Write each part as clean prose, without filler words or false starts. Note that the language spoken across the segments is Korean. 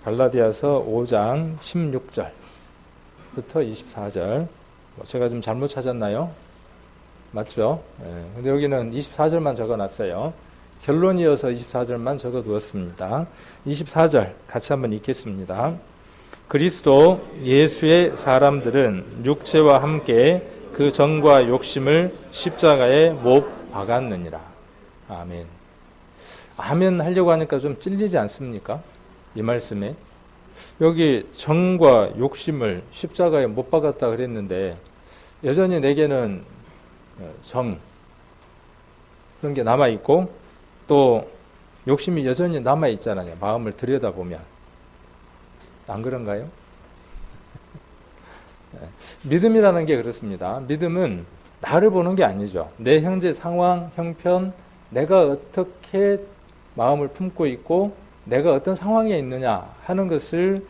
갈라디아서 5장 16절부터 24절. 제가 좀 잘못 찾았나요? 맞죠? 근데 여기는 24절만 적어놨어요. 결론이어서 24절만 적어두었습니다. 24절 같이 한번 읽겠습니다. 그리스도 예수의 사람들은 육체와 함께 그 정과 욕심을 십자가에 못 박았느니라. 아멘. 아멘 하려고 하니까 좀 찔리지 않습니까? 이 말씀에. 여기 정과 욕심을 십자가에 못 박았다 그랬는데 여전히 내게는 정 그런 게 남아있고 또 욕심이 여전히 남아있잖아요. 마음을 들여다보면. 안 그런가요? 믿음이라는 게 그렇습니다. 믿음은 나를 보는 게 아니죠. 내 현재 상황, 형편, 내가 어떻게 마음을 품고 있고 내가 어떤 상황에 있느냐 하는 것을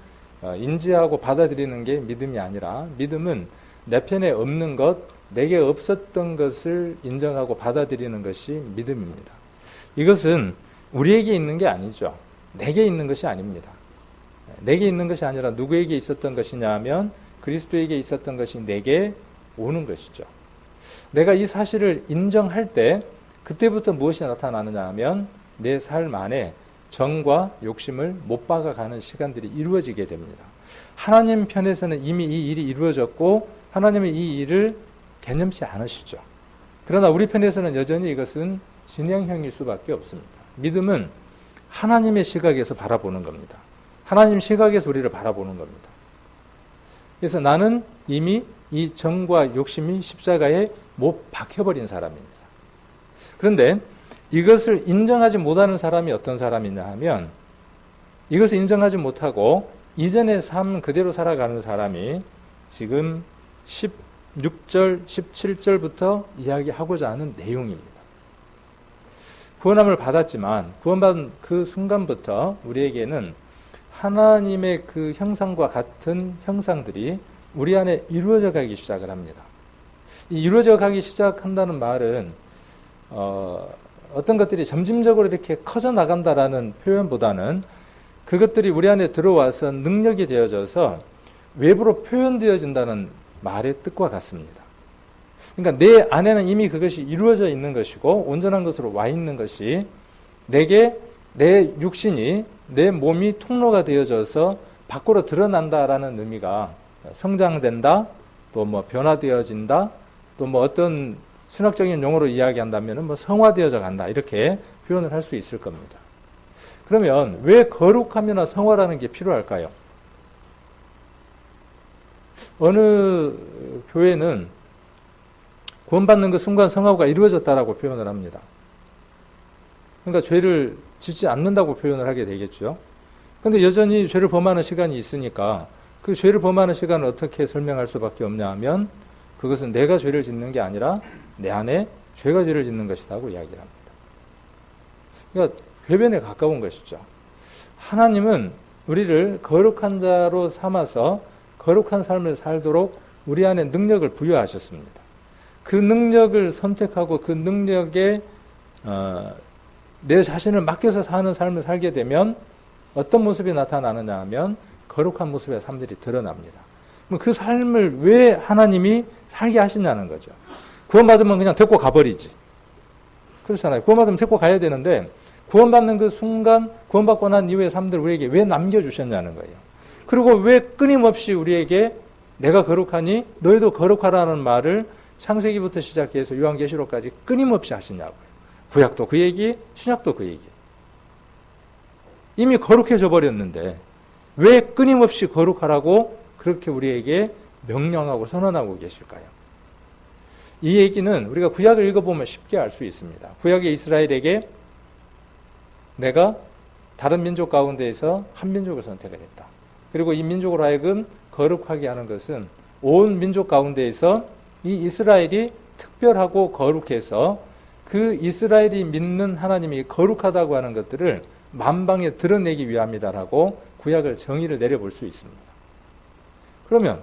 인지하고 받아들이는 게 믿음이 아니라 믿음은 내 편에 없는 것, 내게 없었던 것을 인정하고 받아들이는 것이 믿음입니다. 이것은 우리에게 있는 게 아니죠. 내게 있는 것이 아닙니다. 내게 있는 것이 아니라 누구에게 있었던 것이냐 하면 그리스도에게 있었던 것이 내게 오는 것이죠. 내가 이 사실을 인정할 때 그때부터 무엇이 나타나느냐 하면 내 삶 안에 정과 욕심을 못 박아가는 시간들이 이루어지게 됩니다. 하나님 편에서는 이미 이 일이 이루어졌고 하나님은 이 일을 개념치 않으시죠. 그러나 우리 편에서는 여전히 이것은 진행형일 수밖에 없습니다. 믿음은 하나님의 시각에서 바라보는 겁니다. 하나님 시각에서 우리를 바라보는 겁니다. 그래서 나는 이미 이 정과 욕심이 십자가에 못 박혀버린 사람입니다. 그런데 이것을 인정하지 못하는 사람이 어떤 사람이냐 하면 이것을 인정하지 못하고 이전의 삶 그대로 살아가는 사람이 지금 16절, 17절부터 이야기하고자 하는 내용입니다. 구원함을 받았지만 구원받은 그 순간부터 우리에게는 하나님의 그 형상과 같은 형상들이 우리 안에 이루어져 가기 시작을 합니다. 이 이루어져 가기 시작한다는 말은 어떤 것들이 점진적으로 이렇게 커져 나간다라는 표현보다는 그것들이 우리 안에 들어와서 능력이 되어져서 외부로 표현되어진다는 말의 뜻과 같습니다. 그러니까 내 안에는 이미 그것이 이루어져 있는 것이고 온전한 것으로 와 있는 것이 내게 내 육신이 내 몸이 통로가 되어져서 밖으로 드러난다라는 의미가 성장된다, 또 뭐 변화되어진다, 또 뭐 어떤 신학적인 용어로 이야기한다면 뭐 성화되어져 간다 이렇게 표현을 할 수 있을 겁니다. 그러면 왜 거룩함이나 성화라는 게 필요할까요? 어느 교회는 구원받는 그 순간 성화가 이루어졌다라고 표현을 합니다. 그러니까 죄를 짓지 않는다고 표현을 하게 되겠죠. 그런데 여전히 죄를 범하는 시간이 있으니까 그 죄를 범하는 시간을 어떻게 설명할 수밖에 없냐 하면 그것은 내가 죄를 짓는 게 아니라 내 안에 죄가 죄를 짓는 것이라고 이야기를 합니다. 그러니까 궤변에 가까운 것이죠. 하나님은 우리를 거룩한 자로 삼아서 거룩한 삶을 살도록 우리 안에 능력을 부여하셨습니다. 그 능력을 선택하고 그 능력에 내 자신을 맡겨서 사는 삶을 살게 되면 어떤 모습이 나타나느냐 하면 거룩한 모습의 삶들이 드러납니다. 그 삶을 왜 하나님이 살게 하시냐는 거죠. 구원받으면 그냥 데리고 가버리지. 그렇잖아요. 구원받으면 데리고 가야 되는데 구원받는 그 순간 구원받고 난 이후의 삶들을 우리에게 왜 남겨주셨냐는 거예요. 그리고 왜 끊임없이 우리에게 내가 거룩하니 너희도 거룩하라는 말을 창세기부터 시작해서 요한계시록까지 끊임없이 하시냐고요. 구약도 그 얘기, 신약도 그 얘기. 이미 거룩해져 버렸는데 왜 끊임없이 거룩하라고 그렇게 우리에게 명령하고 선언하고 계실까요? 이 얘기는 우리가 구약을 읽어보면 쉽게 알 수 있습니다. 구약의 이스라엘에게 내가 다른 민족 가운데에서 한 민족을 선택을 했다. 그리고 이 민족으로 하여금 거룩하게 하는 것은 온 민족 가운데에서 이 이스라엘이 특별하고 거룩해서 그 이스라엘이 믿는 하나님이 거룩하다고 하는 것들을 만방에 드러내기 위함이다라고 구약을 정의를 내려볼 수 있습니다. 그러면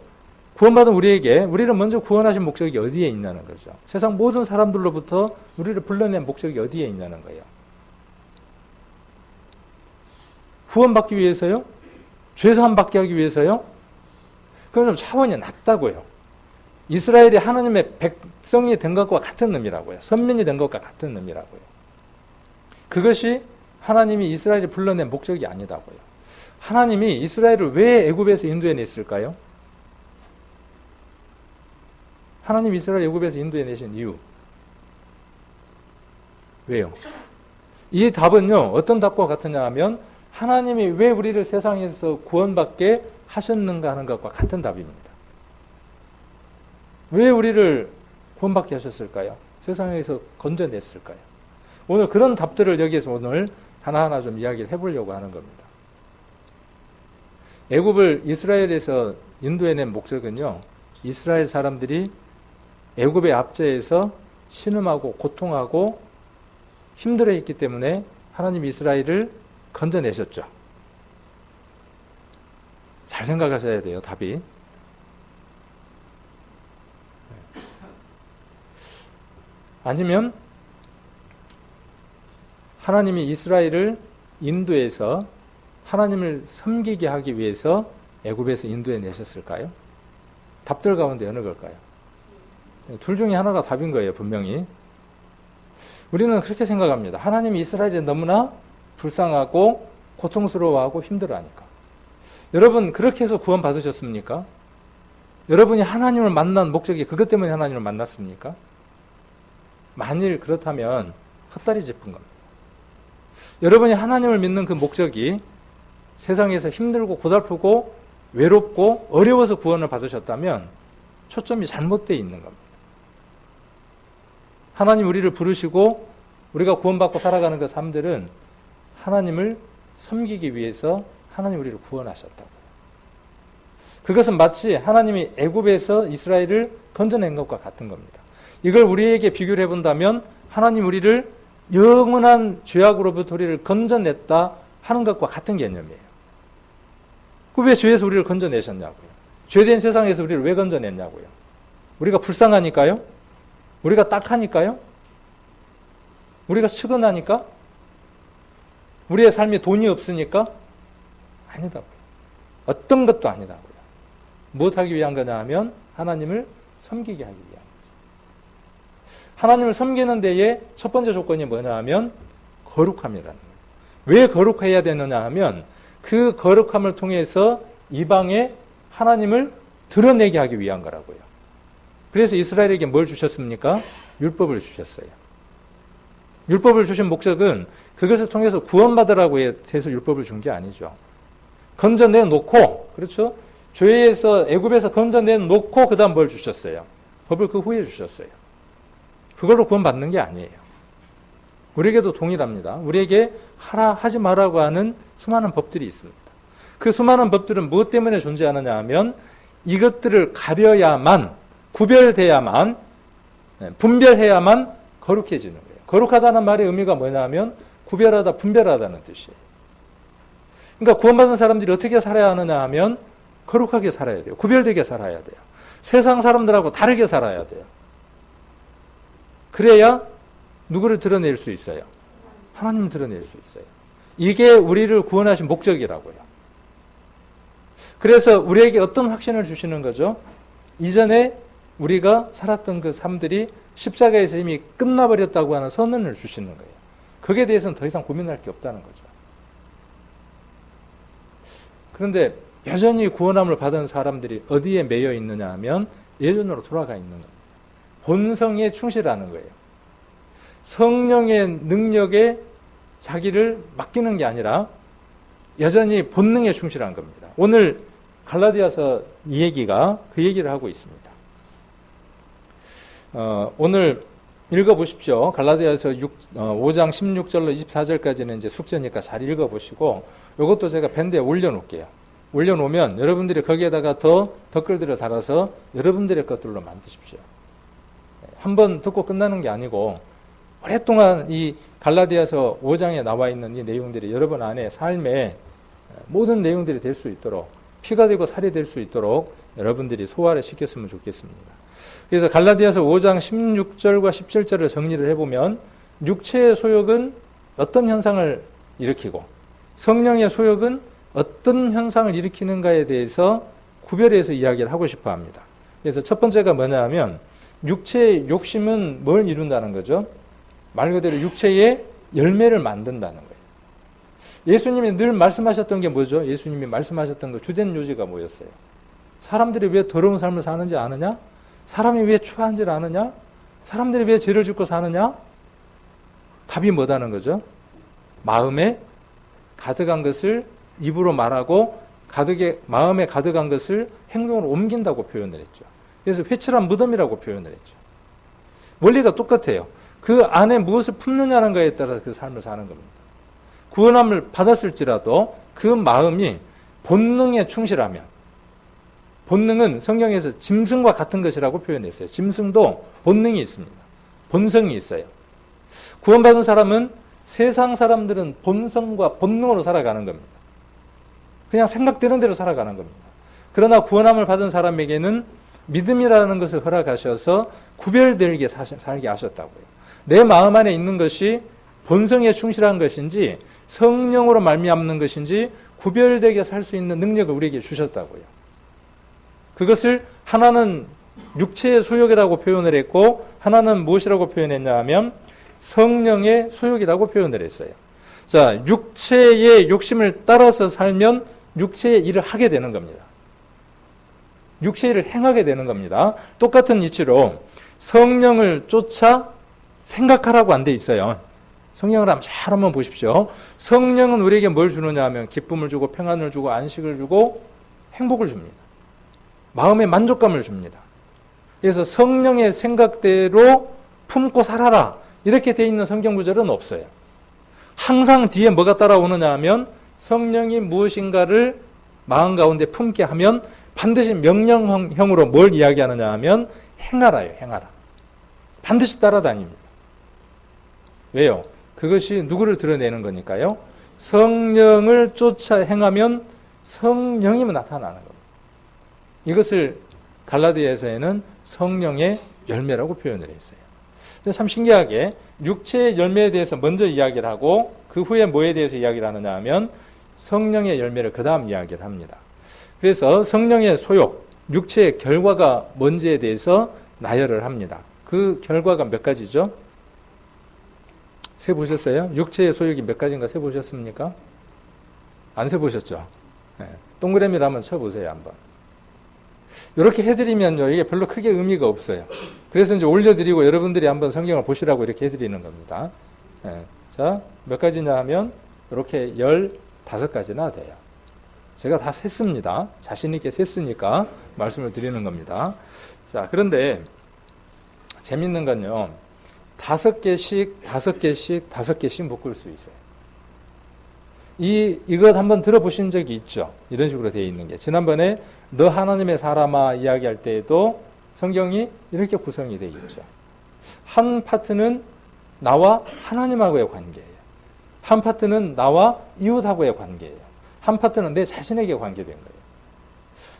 구원받은 우리를 먼저 구원하신 목적이 어디에 있냐는 거죠. 세상 모든 사람들로부터 우리를 불러낸 목적이 어디에 있냐는 거예요. 구원받기 위해서요? 죄사함 받게 하기 위해서요? 그건 좀 차원이 낮다고요. 이스라엘이 하나님의 백성이 된 것과 같은 의미라고요. 선민이 된 것과 같은 의미라고요. 그것이 하나님이 이스라엘을 불러낸 목적이 아니다고요. 하나님이 이스라엘을 왜 애굽에서 인도해냈을까요? 하나님이 이스라엘 애굽에서 인도해내신 이유. 왜요? 이 답은요, 어떤 답과 같으냐 하면 하나님이 왜 우리를 세상에서 구원받게 하셨는가 하는 것과 같은 답입니다. 왜 우리를 구원받게 하셨을까요? 세상에서 건져냈을까요? 오늘 그런 답들을 여기에서 오늘 하나하나 좀 이야기를 해보려고 하는 겁니다. 애굽을 이스라엘에서 인도해낸 목적은요, 이스라엘 사람들이 애굽의 압제에서 신음하고 고통하고 힘들어했기 때문에 하나님 이스라엘을 건져내셨죠. 잘 생각하셔야 돼요, 답이. 아니면 하나님이 이스라엘을 인도해서 하나님을 섬기게 하기 위해서 애굽에서 인도해 내셨을까요? 답들 가운데 어느 걸까요? 둘 중에 하나가 답인 거예요, 분명히. 우리는 그렇게 생각합니다. 하나님이 이스라엘에 너무나 불쌍하고 고통스러워하고 힘들어하니까. 여러분, 그렇게 해서 구원 받으셨습니까? 여러분이 하나님을 만난 목적이 그것 때문에 하나님을 만났습니까? 만일 그렇다면 헛다리 짚은 겁니다. 여러분이 하나님을 믿는 그 목적이 세상에서 힘들고 고달프고 외롭고 어려워서 구원을 받으셨다면 초점이 잘못되어 있는 겁니다. 하나님 우리를 부르시고 우리가 구원받고 살아가는 그 삶들은 하나님을 섬기기 위해서 하나님 우리를 구원하셨다고. 그것은 마치 하나님이 애굽에서 이스라엘을 건져낸 것과 같은 겁니다. 이걸 우리에게 비교를 해본다면 하나님 우리를 영원한 죄악으로부터 우리를 건져냈다 하는 것과 같은 개념이에요. 왜 죄에서 우리를 건져내셨냐고요? 죄된 세상에서 우리를 왜 건져냈냐고요? 우리가 불쌍하니까요? 우리가 딱하니까요? 우리가 측은하니까? 우리의 삶에 돈이 없으니까? 아니다고요. 어떤 것도 아니다고요. 무엇하기 위한 거냐 하면 하나님을 섬기게 하기 위한 거죠. 하나님을 섬기는 데에 첫 번째 조건이 뭐냐 하면 거룩함이라는 거예요. 왜 거룩해야 되느냐 하면 그 거룩함을 통해서 이방에 하나님을 드러내게 하기 위한 거라고요. 그래서 이스라엘에게 뭘 주셨습니까? 율법을 주셨어요. 율법을 주신 목적은 그것을 통해서 구원받으라고 해서 율법을 준 게 아니죠. 건져내놓고, 그렇죠? 죄에서, 애굽에서 건져내놓고 그 다음 뭘 주셨어요? 법을 그 후에 주셨어요. 그걸로 구원받는 게 아니에요. 우리에게도 동일합니다. 우리에게 하라, 하지 말라고 하는 수많은 법들이 있습니다. 그 수많은 법들은 무엇 때문에 존재하느냐 하면 이것들을 가려야만, 구별돼야만, 분별해야만 거룩해지는 거예요. 거룩하다는 말의 의미가 뭐냐 하면 구별하다, 분별하다는 뜻이에요. 그러니까 구원받은 사람들이 어떻게 살아야 하느냐 하면 거룩하게 살아야 돼요. 구별되게 살아야 돼요. 세상 사람들하고 다르게 살아야 돼요. 그래야 누구를 드러낼 수 있어요? 하나님을 드러낼 수 있어요. 이게 우리를 구원하신 목적이라고요. 그래서 우리에게 어떤 확신을 주시는 거죠? 이전에 우리가 살았던 그 삶들이 십자가에서 이미 끝나버렸다고 하는 선언을 주시는 거예요. 거기에 대해서는 더 이상 고민할 게 없다는 거죠. 그런데 여전히 구원함을 받은 사람들이 어디에 매여 있느냐 하면 예전으로 돌아가 있는 겁니다. 본성에 충실하는 거예요. 성령의 능력에 자기를 맡기는 게 아니라 여전히 본능에 충실한 겁니다. 오늘 갈라디아서 이 얘기가 그 얘기를 하고 있습니다. 오늘 읽어보십시오. 갈라디아서 5장 16절로 24절까지는 이제 숙제니까 잘 읽어보시고 이것도 제가 밴드에 올려놓을게요. 올려놓으면 여러분들이 거기에다가 더 댓글들을 달아서 여러분들의 것들로 만드십시오. 한번 듣고 끝나는 게 아니고 오랫동안 이 갈라디아서 5장에 나와 있는 이 내용들이 여러분 안에 삶의 모든 내용들이 될 수 있도록 피가 되고 살이 될 수 있도록 여러분들이 소화를 시켰으면 좋겠습니다. 그래서 갈라디아서 5장 16절과 17절을 정리를 해보면 육체의 소욕은 어떤 현상을 일으키고 성령의 소욕은 어떤 현상을 일으키는가에 대해서 구별해서 이야기를 하고 싶어 합니다. 그래서 첫 번째가 뭐냐 하면 육체의 욕심은 뭘 이룬다는 거죠? 말 그대로 육체의 열매를 만든다는 거예요. 예수님이 늘 말씀하셨던 게 뭐죠? 예수님이 말씀하셨던 거 주된 요지가 뭐였어요? 사람들이 왜 더러운 삶을 사는지 아느냐? 사람이 왜 추한지를 아느냐? 사람들이 왜 죄를 짓고 사느냐? 답이 뭐다는 거죠? 마음에 가득한 것을 입으로 말하고 마음에 가득한 것을 행동으로 옮긴다고 표현을 했죠. 그래서 회칠한 무덤이라고 표현을 했죠. 원리가 똑같아요. 그 안에 무엇을 품느냐는 것에 따라서 그 삶을 사는 겁니다. 구원함을 받았을지라도 그 마음이 본능에 충실하면, 본능은 성경에서 짐승과 같은 것이라고 표현했어요. 짐승도 본능이 있습니다. 본성이 있어요. 구원받은 사람은 세상 사람들은 본성과 본능으로 살아가는 겁니다. 그냥 생각되는 대로 살아가는 겁니다. 그러나 구원함을 받은 사람에게는 믿음이라는 것을 허락하셔서 구별되게 살게 하셨다고요. 내 마음 안에 있는 것이 본성에 충실한 것인지 성령으로 말미암는 것인지 구별되게 살 수 있는 능력을 우리에게 주셨다고요. 그것을 하나는 육체의 소욕이라고 표현을 했고 하나는 무엇이라고 표현했냐 하면 성령의 소욕이라고 표현을 했어요. 자, 육체의 욕심을 따라서 살면 육체의 일을 하게 되는 겁니다. 육체의 일을 행하게 되는 겁니다. 똑같은 이치로 성령을 쫓아 생각하라고 안 돼 있어요. 성령을 한번 보십시오. 성령은 우리에게 뭘 주느냐 하면 기쁨을 주고 평안을 주고 안식을 주고 행복을 줍니다. 마음의 만족감을 줍니다. 그래서 성령의 생각대로 품고 살아라 이렇게 돼 있는 성경 구절은 없어요. 항상 뒤에 뭐가 따라오느냐 하면 성령이 무엇인가를 마음 가운데 품게 하면 반드시 명령형으로 뭘 이야기하느냐 하면 행하라요. 행하라. 반드시 따라다닙니다. 왜요? 그것이 누구를 드러내는 거니까요. 성령을 쫓아 행하면 성령이 나타나는 겁니다. 이것을 갈라디아서에는 성령의 열매라고 표현을 했어요. 근데 참 신기하게 육체의 열매에 대해서 먼저 이야기를 하고 그 후에 뭐에 대해서 이야기를 하느냐 하면 성령의 열매를 그 다음 이야기를 합니다. 그래서 성령의 소욕, 육체의 결과가 뭔지에 대해서 나열을 합니다. 그 결과가 몇 가지죠? 세보셨어요? 육체의 소욕이 몇 가지인가 세보셨습니까? 안 세보셨죠? 네. 동그라미를 한번 쳐보세요, 한번. 이렇게 해드리면요, 이게 별로 크게 의미가 없어요. 그래서 이제 올려드리고 여러분들이 한번 성경을 보시라고 이렇게 해드리는 겁니다. 네. 자, 몇 가지냐 하면, 이렇게 15가지나 돼요. 제가 다 셌습니다. 자신있게 셌으니까 말씀을 드리는 겁니다. 자, 그런데, 재밌는 건요, 5개씩 묶을 수 있어요. 이것 한번 들어보신 적이 있죠? 이런 식으로 되어 있는 게. 지난번에 너 하나님의 사람아 이야기할 때에도 성경이 이렇게 구성이 되어 있죠. 한 파트는 나와 하나님하고의 관계예요. 한 파트는 나와 이웃하고의 관계예요. 한 파트는 내 자신에게 관계된 거예요.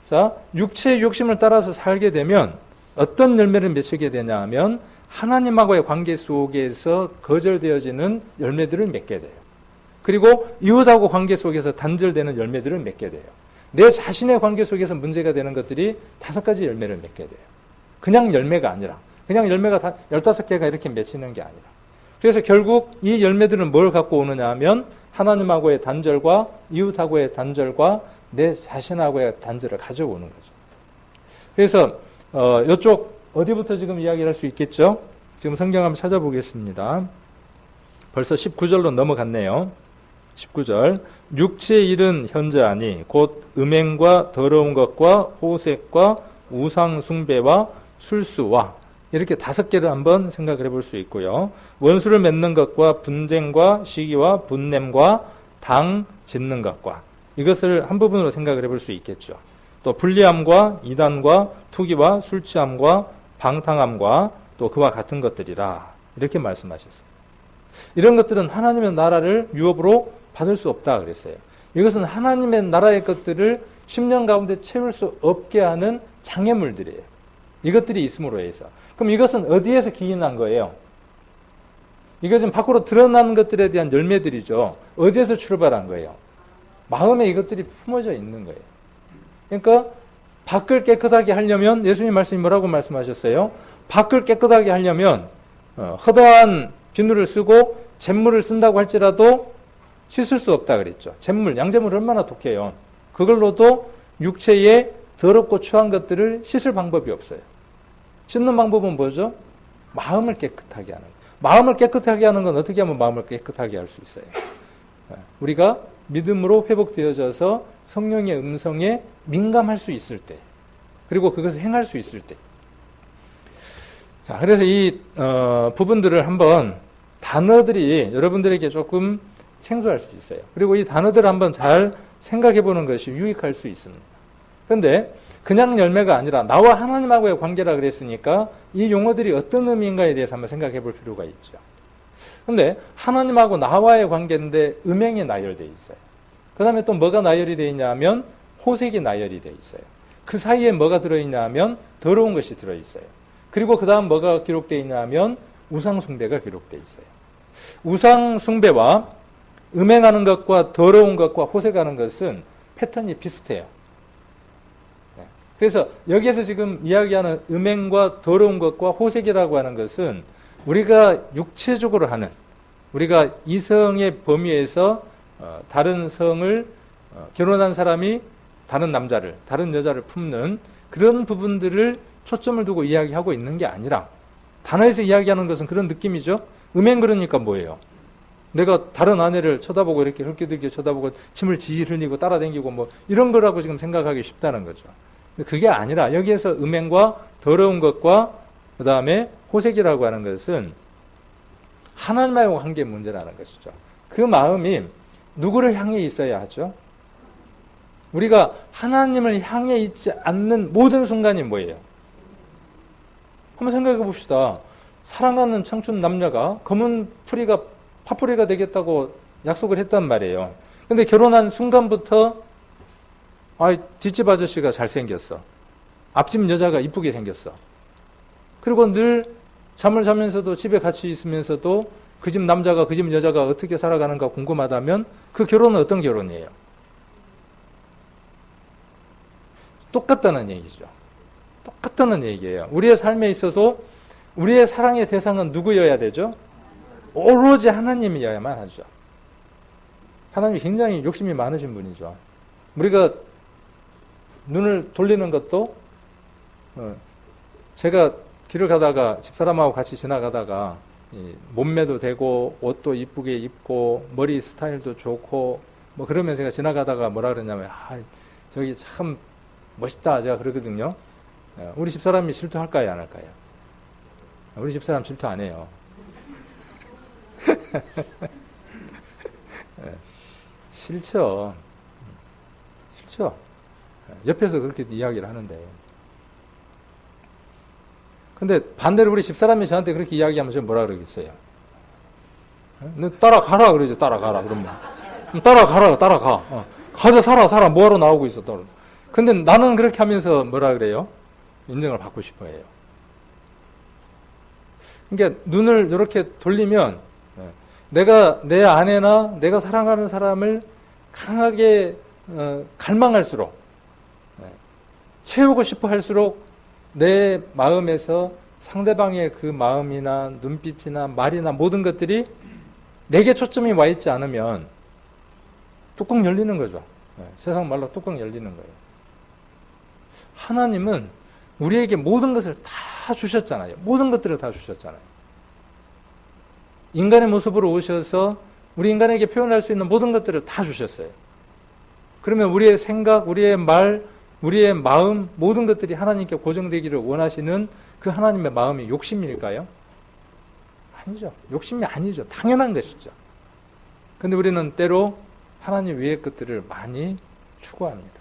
자, 육체의 욕심을 따라서 살게 되면 어떤 열매를 맺히게 되냐 하면 하나님하고의 관계 속에서 거절되어지는 열매들을 맺게 돼요. 그리고 이웃하고 관계 속에서 단절되는 열매들을 맺게 돼요. 내 자신의 관계 속에서 문제가 되는 것들이 5가지 열매를 맺게 돼요. 그냥 열매가 아니라, 그냥 열매가 다 15개가 이렇게 맺히는 게 아니라. 그래서 결국 이 열매들은 뭘 갖고 오느냐 하면 하나님하고의 단절과 이웃하고의 단절과 내 자신하고의 단절을 가져오는 거죠. 그래서 이쪽 어디부터 지금 이야기를 할 수 있겠죠? 지금 성경 한번 찾아보겠습니다. 벌써 19절로 넘어갔네요. 19절. 육체의 일은 현저하니 곧 음행과 더러운 것과 호색과 우상 숭배와 술수와 이렇게 5개를 한번 생각을 해볼 수 있고요. 원수를 맺는 것과 분쟁과 시기와 분냄과 당 짓는 것과 이것을 한 부분으로 생각을 해볼 수 있겠죠. 또 불리함과 이단과 투기와 술취함과 방탕함과 또 그와 같은 것들이라 이렇게 말씀하셨어요. 이런 것들은 하나님의 나라를 유업으로 받을 수 없다 그랬어요. 이것은 하나님의 나라의 것들을 10년 가운데 채울 수 없게 하는 장애물들이에요. 이것들이 있음으로 해서. 그럼 이것은 어디에서 기인한 거예요? 이것은 밖으로 드러나는 것들에 대한 열매들이죠. 어디에서 출발한 거예요? 마음에 이것들이 품어져 있는 거예요. 그러니까 밖을 깨끗하게 하려면 예수님 말씀이 뭐라고 말씀하셨어요? 밖을 깨끗하게 하려면 허다한 비누를 쓰고 잿물을 쓴다고 할지라도 씻을 수 없다 그랬죠. 잿물, 양잿물 얼마나 독해요. 그걸로도 육체에 더럽고 추한 것들을 씻을 방법이 없어요. 씻는 방법은 뭐죠? 마음을 깨끗하게 하는 거예요. 마음을 깨끗하게 하는 건 어떻게 하면 마음을 깨끗하게 할 수 있어요? 우리가 믿음으로 회복되어져서 성령의 음성에 민감할 수 있을 때, 그리고 그것을 행할 수 있을 때. 자, 그래서 이 부분들을 한번 단어들이 여러분들에게 조금 생소할 수 있어요. 그리고 이 단어들을 한번 잘 생각해 보는 것이 유익할 수 있습니다. 그런데 그냥 열매가 아니라 나와 하나님하고의 관계라 그랬으니까 이 용어들이 어떤 의미인가에 대해서 한번 생각해 볼 필요가 있죠. 그런데 하나님하고 나와의 관계인데 음행이 나열되어 있어요. 그 다음에 또 뭐가 나열이 되어 있냐 하면 호색이 나열이 되어 있어요. 그 사이에 뭐가 들어있냐 하면 더러운 것이 들어있어요. 그리고 그 다음 뭐가 기록되어 있냐 하면 우상숭배가 기록되어 있어요. 우상숭배와 음행하는 것과 더러운 것과 호색하는 것은 패턴이 비슷해요. 그래서 여기에서 지금 이야기하는 음행과 더러운 것과 호색이라고 하는 것은 우리가 육체적으로 하는, 우리가 이성의 범위에서 다른 성을 결혼한 사람이 다른 남자를, 다른 여자를 품는 그런 부분들을 초점을 두고 이야기하고 있는 게 아니라 단어에서 이야기하는 것은 그런 느낌이죠. 음행 그러니까 뭐예요? 내가 다른 아내를 쳐다보고 이렇게 헐기들게 쳐다보고 침을 지질 흘리고 따라다니고 뭐 이런 거라고 지금 생각하기 쉽다는 거죠. 근데 그게 아니라 여기에서 음행과 더러운 것과 그 다음에 호색이라고 하는 것은 하나님과의 관계 문제라는 것이죠. 그 마음이 누구를 향해 있어야 하죠? 우리가 하나님을 향해 있지 않는 모든 순간이 뭐예요? 한번 생각해 봅시다. 사랑하는 청춘 남녀가 검은 풀이가 파뿌리가 되겠다고 약속을 했단 말이에요. 근데 결혼한 순간부터 뒷집 아저씨가 잘생겼어. 앞집 여자가 이쁘게 생겼어. 그리고 늘 잠을 자면서도 집에 같이 있으면서도 그 집 남자가 그 집 여자가 어떻게 살아가는가 궁금하다면 그 결혼은 어떤 결혼이에요? 똑같다는 얘기죠. 똑같다는 얘기예요. 우리의 삶에 있어서 우리의 사랑의 대상은 누구여야 되죠? 오로지 하나님이어야만 하죠. 하나님이 굉장히 욕심이 많으신 분이죠. 우리가 눈을 돌리는 것도 제가 길을 가다가 집사람하고 같이 지나가다가 몸매도 되고 옷도 이쁘게 입고 머리 스타일도 좋고 뭐 그러면 제가 지나가다가 뭐라 그러냐면 저기 참 멋있다 제가 그러거든요. 우리 집사람이 질투할까요 안 할까요? 우리 집사람 질투 안 해요. 싫죠. 옆에서 그렇게 이야기를 하는데. 근데 반대로 우리 집사람이 저한테 그렇게 이야기하면 제가 뭐라 그러겠어요? 너 따라가라 그러죠. 따라가라 그러면. 따라가. 가서 살아. 뭐하러 나오고 있어. 근데 나는 그렇게 하면서 뭐라 그래요? 인정을 받고 싶어 해요. 그러니까 눈을 이렇게 돌리면 내가 내 아내나 내가 사랑하는 사람을 강하게 갈망할수록 채우고 싶어 할수록 내 마음에서 상대방의 그 마음이나 눈빛이나 말이나 모든 것들이 내게 초점이 와 있지 않으면 뚜껑 열리는 거죠. 세상 말로 뚜껑 열리는 거예요. 하나님은 우리에게 모든 것을 다 주셨잖아요. 모든 것들을 다 주셨잖아요. 인간의 모습으로 오셔서 우리 인간에게 표현할 수 있는 모든 것들을 다 주셨어요. 그러면 우리의 생각, 우리의 말, 우리의 마음 모든 것들이 하나님께 고정되기를 원하시는 그 하나님의 마음이 욕심일까요? 아니죠. 욕심이 아니죠. 당연한 것이죠. 근데 우리는 때로 하나님 외의 것들을 많이 추구합니다.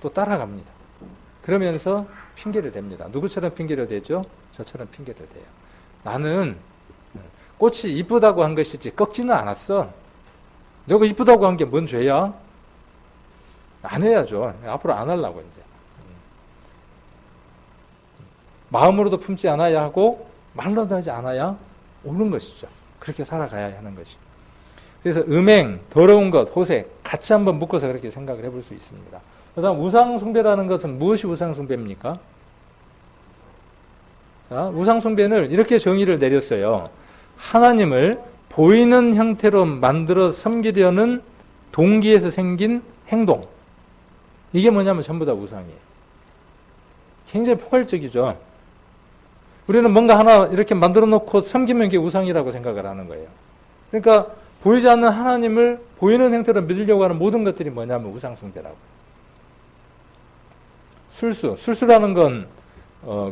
또 따라갑니다. 그러면서 핑계를 댑니다. 누구처럼 핑계를 대죠? 저처럼 핑계를 대요. 나는 꽃이 이쁘다고 한 것이지 꺾지는 않았어. 너가 이쁘다고 한 게 뭔 죄야? 안 해야죠. 앞으로 안 하려고 이제. 마음으로도 품지 않아야 하고 말로도 하지 않아야 옳은 것이죠. 그렇게 살아가야 하는 것이. 그래서 음행, 더러운 것, 호색 같이 한번 묶어서 그렇게 생각을 해볼 수 있습니다. 그 다음 우상숭배라는 것은 무엇이 우상숭배입니까? 자, 우상숭배는 이렇게 정의를 내렸어요. 하나님을 보이는 형태로 만들어 섬기려는 동기에서 생긴 행동. 이게 뭐냐면 전부 다 우상이에요. 굉장히 포괄적이죠. 우리는 뭔가 하나 이렇게 만들어 놓고 섬기면 이게 우상이라고 생각을 하는 거예요. 그러니까 보이지 않는 하나님을 보이는 형태로 믿으려고 하는 모든 것들이 뭐냐면 우상숭배라고. 술수라는 건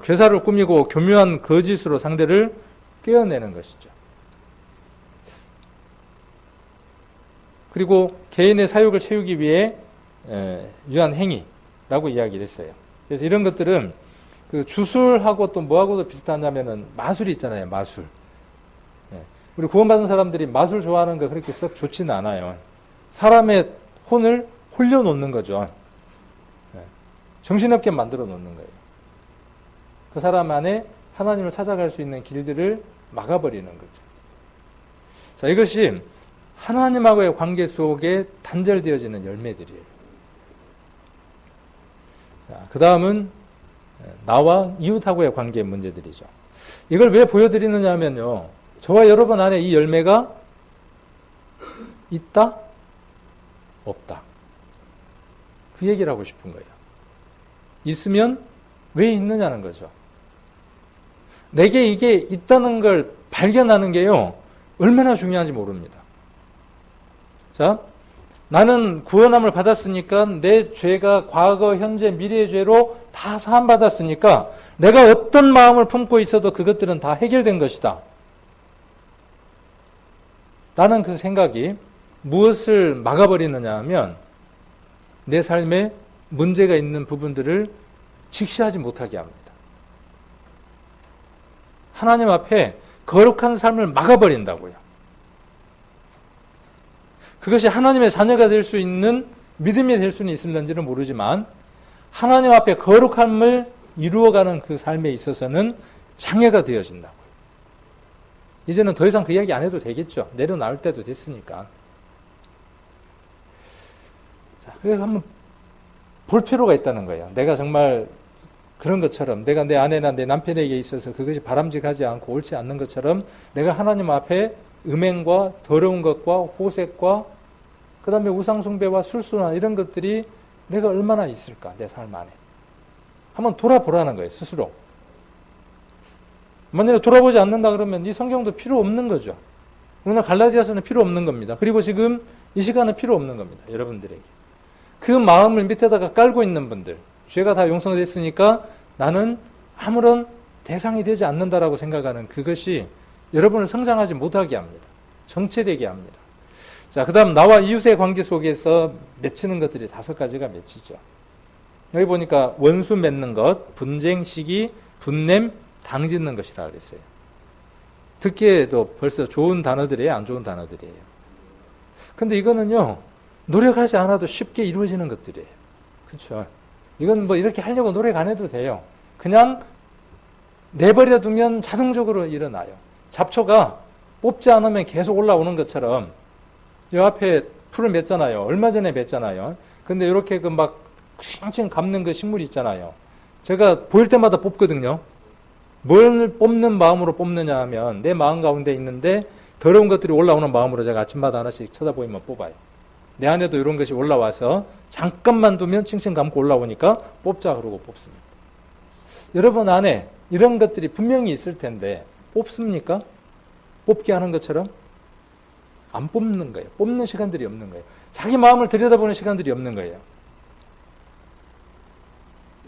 괴사를 꾸미고 교묘한 거짓으로 상대를 깨어내는 것이죠. 그리고 개인의 사욕을 채우기 위해 유한 행위라고 이야기를 했어요. 그래서 이런 것들은 그 주술하고 또 뭐하고도 비슷하냐면은 마술이 있잖아요. 마술. 우리 구원받은 사람들이 마술 좋아하는 거 그렇게 썩 좋지는 않아요. 사람의 혼을 홀려놓는 거죠. 정신없게 만들어 놓는 거예요. 그 사람 안에 하나님을 찾아갈 수 있는 길들을 막아버리는 거죠. 자, 이것이 하나님하고의 관계 속에 단절되어지는 열매들이에요. 자, 그 다음은 나와 이웃하고의 관계의 문제들이죠. 이걸 왜 보여드리느냐 하면요. 저와 여러분 안에 이 열매가 있다? 없다. 그 얘기를 하고 싶은 거예요. 있으면 왜 있느냐는 거죠. 내게 이게 있다는 걸 발견하는 게요. 얼마나 중요한지 모릅니다. 자, 나는 구원함을 받았으니까 내 죄가 과거, 현재, 미래의 죄로 다 사함받았으니까 내가 어떤 마음을 품고 있어도 그것들은 다 해결된 것이다. 라는 그 생각이 무엇을 막아버리느냐 하면 내 삶에 문제가 있는 부분들을 직시하지 못하게 합니다. 하나님 앞에 거룩한 삶을 막아버린다고요. 그것이 하나님의 자녀가 될 수 있는 믿음이 될 수는 있을런지는 모르지만 하나님 앞에 거룩함을 이루어가는 그 삶에 있어서는 장애가 되어진다고요. 이제는 더 이상 그 이야기 안 해도 되겠죠. 내려나올 때도 됐으니까. 자, 그래서 한번 볼 필요가 있다는 거예요. 내가 정말 그런 것처럼 내가 내 아내나 내 남편에게 있어서 그것이 바람직하지 않고 옳지 않는 것처럼 내가 하나님 앞에 음행과 더러운 것과 호색과 그 다음에 우상숭배와 술수나 이런 것들이 내가 얼마나 있을까 내 삶 안에 한번 돌아보라는 거예요. 스스로. 만약에 돌아보지 않는다 그러면 이 성경도 필요 없는 거죠. 오늘 갈라디아서는 필요 없는 겁니다. 그리고 지금 이 시간은 필요 없는 겁니다. 여러분들에게. 그 마음을 밑에다가 깔고 있는 분들, 죄가 다 용서됐으니까 나는 아무런 대상이 되지 않는다라고 생각하는 그것이 여러분을 성장하지 못하게 합니다. 정체되게 합니다. 자, 그 다음 나와 이웃의 관계 속에서 맺히는 것들이 5가지가 맺히죠. 여기 보니까 원수 맺는 것, 분쟁, 시기, 분냄, 당짓는 것이라 그랬어요. 듣기에도 벌써 좋은 단어들이에요, 안 좋은 단어들이에요. 근데 이거는요, 노력하지 않아도 쉽게 이루어지는 것들이에요. 그렇죠? 이건 뭐 이렇게 하려고 노력 안 해도 돼요. 그냥 내버려 두면 자동적으로 일어나요. 잡초가 뽑지 않으면 계속 올라오는 것처럼 이 앞에 풀을 맺잖아요. 얼마 전에 맺잖아요. 근데 이렇게 그 막 칭칭 감는 그 식물이 있잖아요. 제가 보일 때마다 뽑거든요. 뭘 뽑는 마음으로 뽑느냐 하면 내 마음 가운데 있는데 더러운 것들이 올라오는 마음으로 제가 아침마다 하나씩 쳐다보이면 뽑아요. 내 안에도 이런 것이 올라와서 잠깐만 두면 칭칭 감고 올라오니까 뽑자 그러고 뽑습니다. 여러분 안에 이런 것들이 분명히 있을 텐데 뽑습니까? 뽑게 하는 것처럼? 안 뽑는 거예요. 뽑는 시간들이 없는 거예요. 자기 마음을 들여다보는 시간들이 없는 거예요.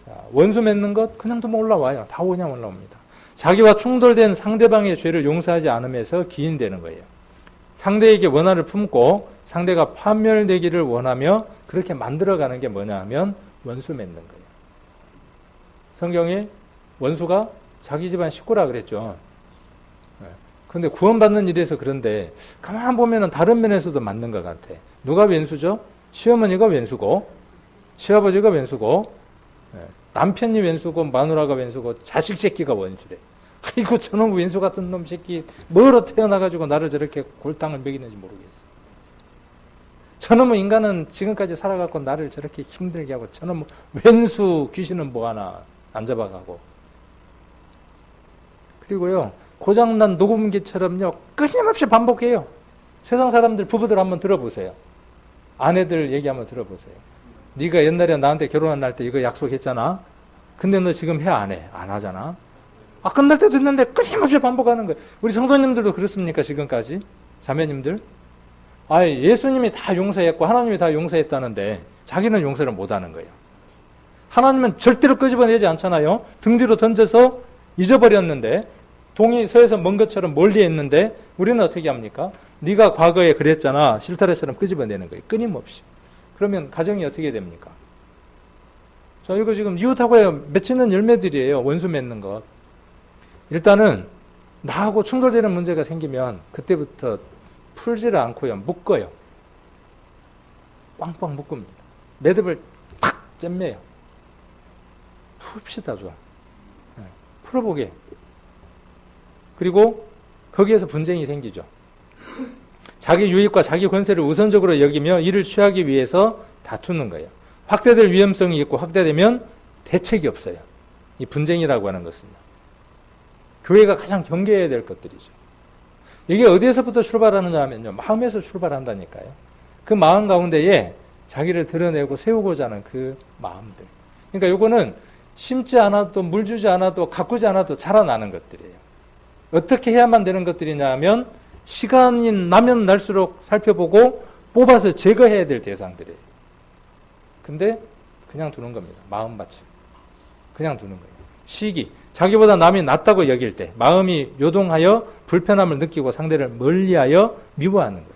자, 원수 맺는 것 그냥 두면 올라와요. 다 그냥 올라옵니다. 자기와 충돌된 상대방의 죄를 용서하지 않으면서 기인되는 거예요. 상대에게 원한을 품고 상대가 파멸되기를 원하며 그렇게 만들어가는 게 뭐냐 하면 원수 맺는 거예요. 성경에 원수가 자기 집안 식구라 그랬죠. 그런데 구원받는 일에서 그런데 가만 보면은 다른 면에서도 맞는 것 같아. 누가 왼수죠? 시어머니가 왼수고 시아버지가 왼수고 남편이 왼수고 마누라가 왼수고 자식 새끼가 원수래. 아이고 저놈 왼수 같은 놈 새끼 뭐로 태어나가지고 나를 저렇게 골탕을 먹이는지 모르겠어. 저놈의 인간은 지금까지 살아갖고 나를 저렇게 힘들게 하고 저놈의 왼수 귀신은 뭐 하나 안 잡아가고. 그리고요, 고장난 녹음기처럼요, 끊임없이 반복해요. 세상 사람들, 부부들 한번 들어보세요. 아내들 얘기 한번 들어보세요. 네가 옛날에 나한테 결혼한 날 때 이거 약속했잖아. 근데 너 지금 해, 안 해? 안 하잖아. 아, 끝날 때도 있는데 끊임없이 반복하는 거예요. 우리 성도님들도 그렇습니까, 지금까지? 자매님들? 아, 예수님이 다 용서했고 하나님이 다 용서했다는데 자기는 용서를 못 하는 거예요. 하나님은 절대로 끄집어내지 않잖아요. 등 뒤로 던져서 잊어버렸는데, 동이 서에서 먼 것처럼 멀리 했는데 우리는 어떻게 합니까? 네가 과거에 그랬잖아. 실타래처럼 끄집어내는 거예요. 끊임없이. 그러면 가정이 어떻게 됩니까? 자, 이거 지금 이웃하고 맺히는 열매들이에요. 원수 맺는 것. 일단은 나하고 충돌되는 문제가 생기면 그때부터 풀지를 않고요. 묶어요. 꽝꽝 묶습니다. 매듭을 팍 잼매요. 풉시다 좀. 풀어보게. 그리고 거기에서 분쟁이 생기죠. 자기 유익과 자기 권세를 우선적으로 여기며 이를 취하기 위해서 다투는 거예요. 확대될 위험성이 있고 확대되면 대책이 없어요. 이 분쟁이라고 하는 것은. 교회가 가장 경계해야 될 것들이죠. 이게 어디에서부터 출발하느냐 하면요. 마음에서 출발한다니까요. 그 마음 가운데에 자기를 드러내고 세우고자 하는 그 마음들. 그러니까 요거는 심지 않아도 물 주지 않아도 가꾸지 않아도 자라나는 것들이에요. 어떻게 해야만 되는 것들이냐 하면 시간이 나면 날수록 살펴보고 뽑아서 제거해야 될 대상들이에요. 근데 그냥 두는 겁니다. 마음밭을. 그냥 두는 거예요. 시기. 자기보다 남이 낫다고 여길 때 마음이 요동하여 불편함을 느끼고 상대를 멀리하여 미워하는 거예요.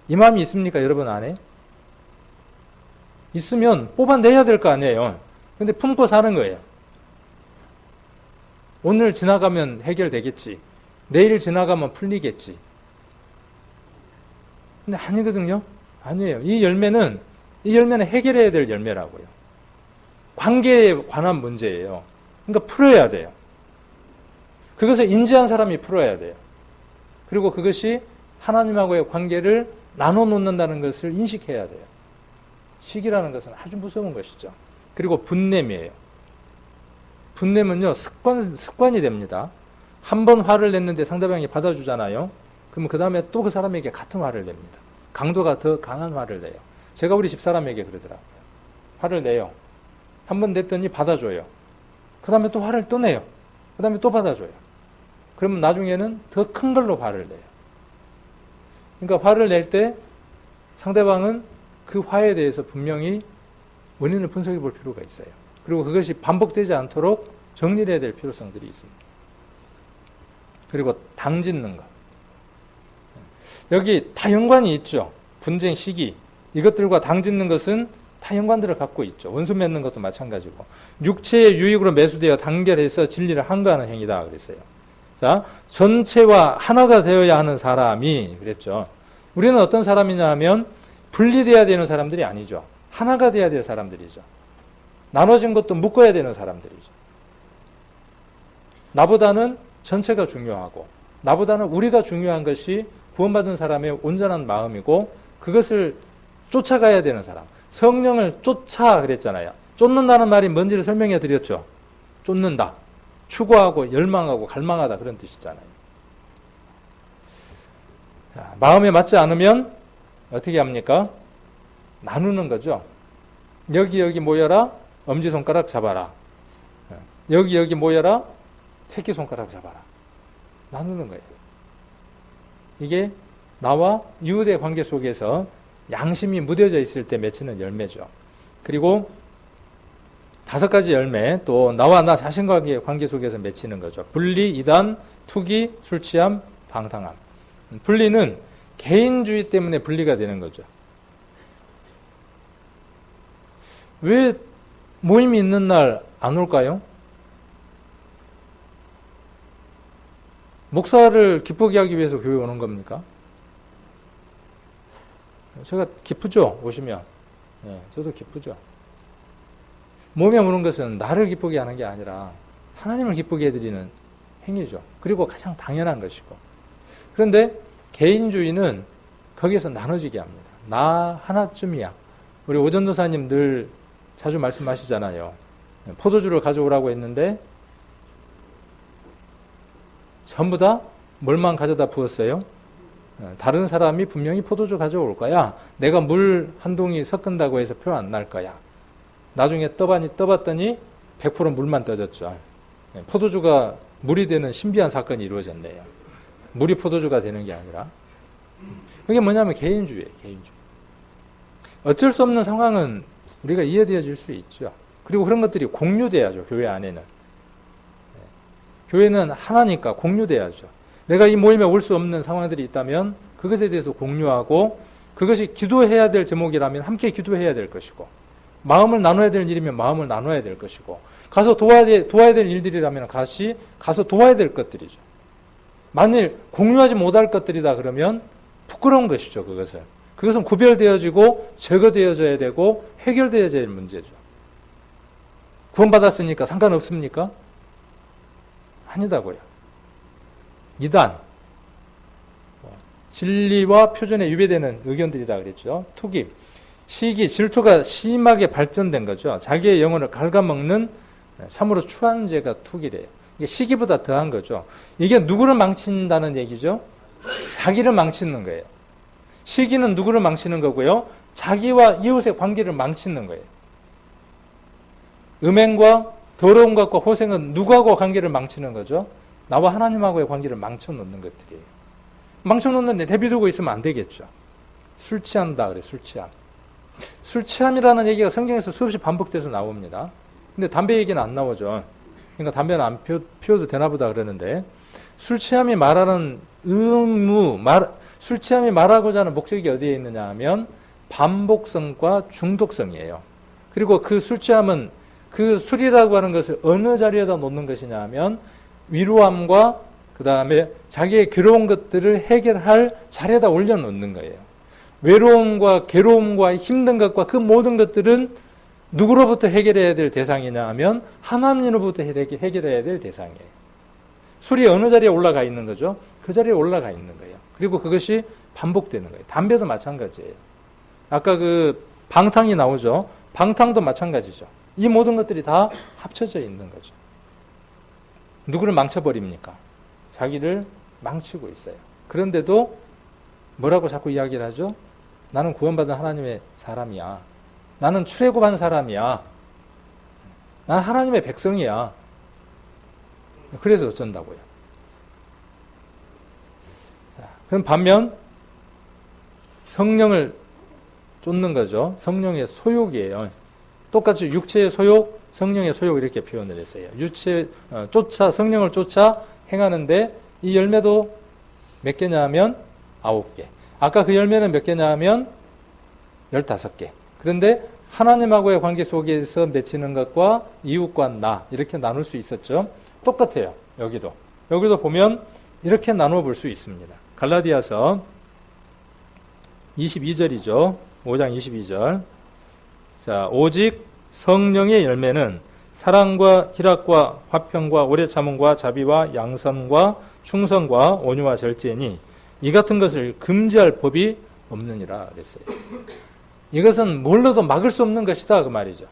이 마음이 있습니까? 여러분 안에? 있으면 뽑아내야 될 거 아니에요. 근데 품고 사는 거예요. 오늘 지나가면 해결되겠지. 내일 지나가면 풀리겠지. 근데 아니거든요. 아니에요. 이 열매는 해결해야 될 열매라고요. 관계에 관한 문제예요. 그러니까 풀어야 돼요. 그것을 인지한 사람이 풀어야 돼요. 그리고 그것이 하나님하고의 관계를 나눠 놓는다는 것을 인식해야 돼요. 시기라는 것은 아주 무서운 것이죠. 그리고 분냄이에요. 분냄은요, 습관이 됩니다. 한 번 화를 냈는데 상대방이 받아주잖아요. 그러면 그 다음에 또 그 사람에게 같은 화를 냅니다. 강도가 더 강한 화를 내요. 제가 우리 집사람에게 그러더라고요. 화를 내요. 한 번 냈더니 받아줘요. 그 다음에 또 화를 또 내요. 그 다음에 또 받아줘요. 그러면 나중에는 더 큰 걸로 화를 내요. 그러니까 화를 낼 때 상대방은 그 화에 대해서 분명히 원인을 분석해 볼 필요가 있어요. 그리고 그것이 반복되지 않도록 정리를 해야 될 필요성들이 있습니다. 그리고 당짓는 것. 여기 다 연관이 있죠. 분쟁 시기. 이것들과 당짓는 것은 다 연관들을 갖고 있죠. 원수 맺는 것도 마찬가지고. 육체의 유익으로 매수되어 단결해서 진리를 항거하는 행위다 그랬어요. 자, 전체와 하나가 되어야 하는 사람이 그랬죠. 우리는 어떤 사람이냐 하면 분리되어야 되는 사람들이 아니죠. 하나가 되어야 될 사람들이죠. 나눠진 것도 묶어야 되는 사람들이죠. 나보다는 전체가 중요하고 나보다는 우리가 중요한 것이 구원받은 사람의 온전한 마음이고 그것을 쫓아가야 되는 사람. 성령을 쫓아 그랬잖아요. 쫓는다는 말이 뭔지를 설명해 드렸죠. 쫓는다. 추구하고 열망하고 갈망하다 그런 뜻이잖아요. 자, 마음에 맞지 않으면 어떻게 합니까? 나누는 거죠. 여기 모여라. 엄지손가락 잡아라. 여기 모여라. 새끼손가락 잡아라. 나누는 거예요. 이게 나와 이웃의 관계 속에서 양심이 무뎌져 있을 때 맺히는 열매죠. 그리고 5가지 열매, 또 나와 나 자신과의 관계 속에서 맺히는 거죠. 분리, 이단, 투기, 술취함, 방탕함. 분리는 개인주의 때문에 분리가 되는 거죠. 왜 모임이 있는 날 안 올까요? 목사를 기쁘게 하기 위해서 교회 오는 겁니까? 제가 기쁘죠? 오시면. 네, 저도 기쁘죠. 모임에 오는 것은 나를 기쁘게 하는 게 아니라 하나님을 기쁘게 해드리는 행위죠. 그리고 가장 당연한 것이고. 그런데 개인주의는 거기에서 나눠지게 합니다. 나 하나쯤이야. 우리 오전도사님 늘 자주 말씀하시잖아요. 포도주를 가져오라고 했는데 전부 다 뭘만 가져다 부었어요? 다른 사람이 분명히 포도주 가져올 거야. 내가 물 한 동이 섞은다고 해서 표 안 날 거야. 나중에 떠봤더니 100% 물만 떠졌죠. 포도주가 물이 되는 신비한 사건이 이루어졌네요. 물이 포도주가 되는 게 아니라. 그게 뭐냐면 개인주의예요. 개인주의. 어쩔 수 없는 상황은 우리가 이해되어질 수 있죠. 그리고 그런 것들이 공유돼야죠. 교회 안에는. 교회는 하나니까 공유돼야죠. 내가 이 모임에 올 수 없는 상황들이 있다면 그것에 대해서 공유하고, 그것이 기도해야 될 제목이라면 함께 기도해야 될 것이고, 마음을 나눠야 될 일이면 마음을 나눠야 될 것이고, 가서 도와야 될 일들이라면 가서 도와야 될 것들이죠. 만일 공유하지 못할 것들이다 그러면 부끄러운 것이죠. 그것은 구별되어지고 제거되어져야 되고 해결되어져야 될 문제죠. 구원받았으니까 상관없습니까? 아니다고요. 이단, 진리와 표준에 위배되는 의견들이라 그랬죠. 투기, 시기, 질투가 심하게 발전된 거죠. 자기의 영혼을 갉아먹는 참으로 추한 죄가 투기래요. 이게 시기보다 더한 거죠. 이게 누구를 망친다는 얘기죠? 자기를 망치는 거예요. 시기는 누구를 망치는 거고요? 자기와 이웃의 관계를 망치는 거예요. 음행과 더러운 것과 호생은 누구하고 관계를 망치는 거죠? 나와 하나님하고의 관계를 망쳐놓는 것들이에요. 망쳐놓는데 내비두고 있으면 안 되겠죠. 술 취한다 그래, 술 취함. 술 취함이라는 얘기가 성경에서 수없이 반복돼서 나옵니다. 근데 담배 얘기는 안 나오죠. 그러니까 담배는 안 피워도 되나 보다 그러는데, 술 취함이 말하는 술 취함이 말하고자 하는 목적이 어디에 있느냐 하면 반복성과 중독성이에요. 그리고 그 술 취함은 그 술이라고 하는 것을 어느 자리에다 놓는 것이냐 하면 위로함과 그 다음에 자기의 괴로운 것들을 해결할 자리에다 올려놓는 거예요. 외로움과 괴로움과 힘든 것과 그 모든 것들은 누구로부터 해결해야 될 대상이냐 하면 하나님으로부터 해결해야 될 대상이에요. 술이 어느 자리에 올라가 있는 거죠? 그 자리에 올라가 있는 거예요. 그리고 그것이 반복되는 거예요. 담배도 마찬가지예요. 아까 그 방탕이 나오죠? 방탕도 마찬가지죠. 이 모든 것들이 다 합쳐져 있는 거죠. 누구를 망쳐버립니까? 자기를 망치고 있어요. 그런데도 뭐라고 자꾸 이야기를 하죠? 나는 구원받은 하나님의 사람이야. 나는 출애굽한 사람이야. 나는 하나님의 백성이야. 그래서 어쩐다고요. 자, 그럼 반면 성령을 쫓는 거죠. 성령의 소욕이에요. 똑같이 육체의 소욕, 성령의 소욕 이렇게 표현을 했어요. 성령을 쫓아 행하는데 이 열매도 몇 개냐 하면 9개. 아까 그 열매는 몇 개냐 하면 15개. 그런데 하나님하고의 관계 속에서 맺히는 것과 이웃과 나 이렇게 나눌 수 있었죠. 똑같아요. 여기도 보면 이렇게 나누어 볼 수 있습니다. 갈라디아서 22절이죠. 5장 22절. 자, 오직 성령의 열매는 사랑과 희락과 화평과 오래 참음과 자비와 양선과 충성과 온유와 절제니 이 같은 것을 금지할 법이 없느니라 그랬어요. 이것은 뭘로도 막을 수 없는 것이다 그 말이죠.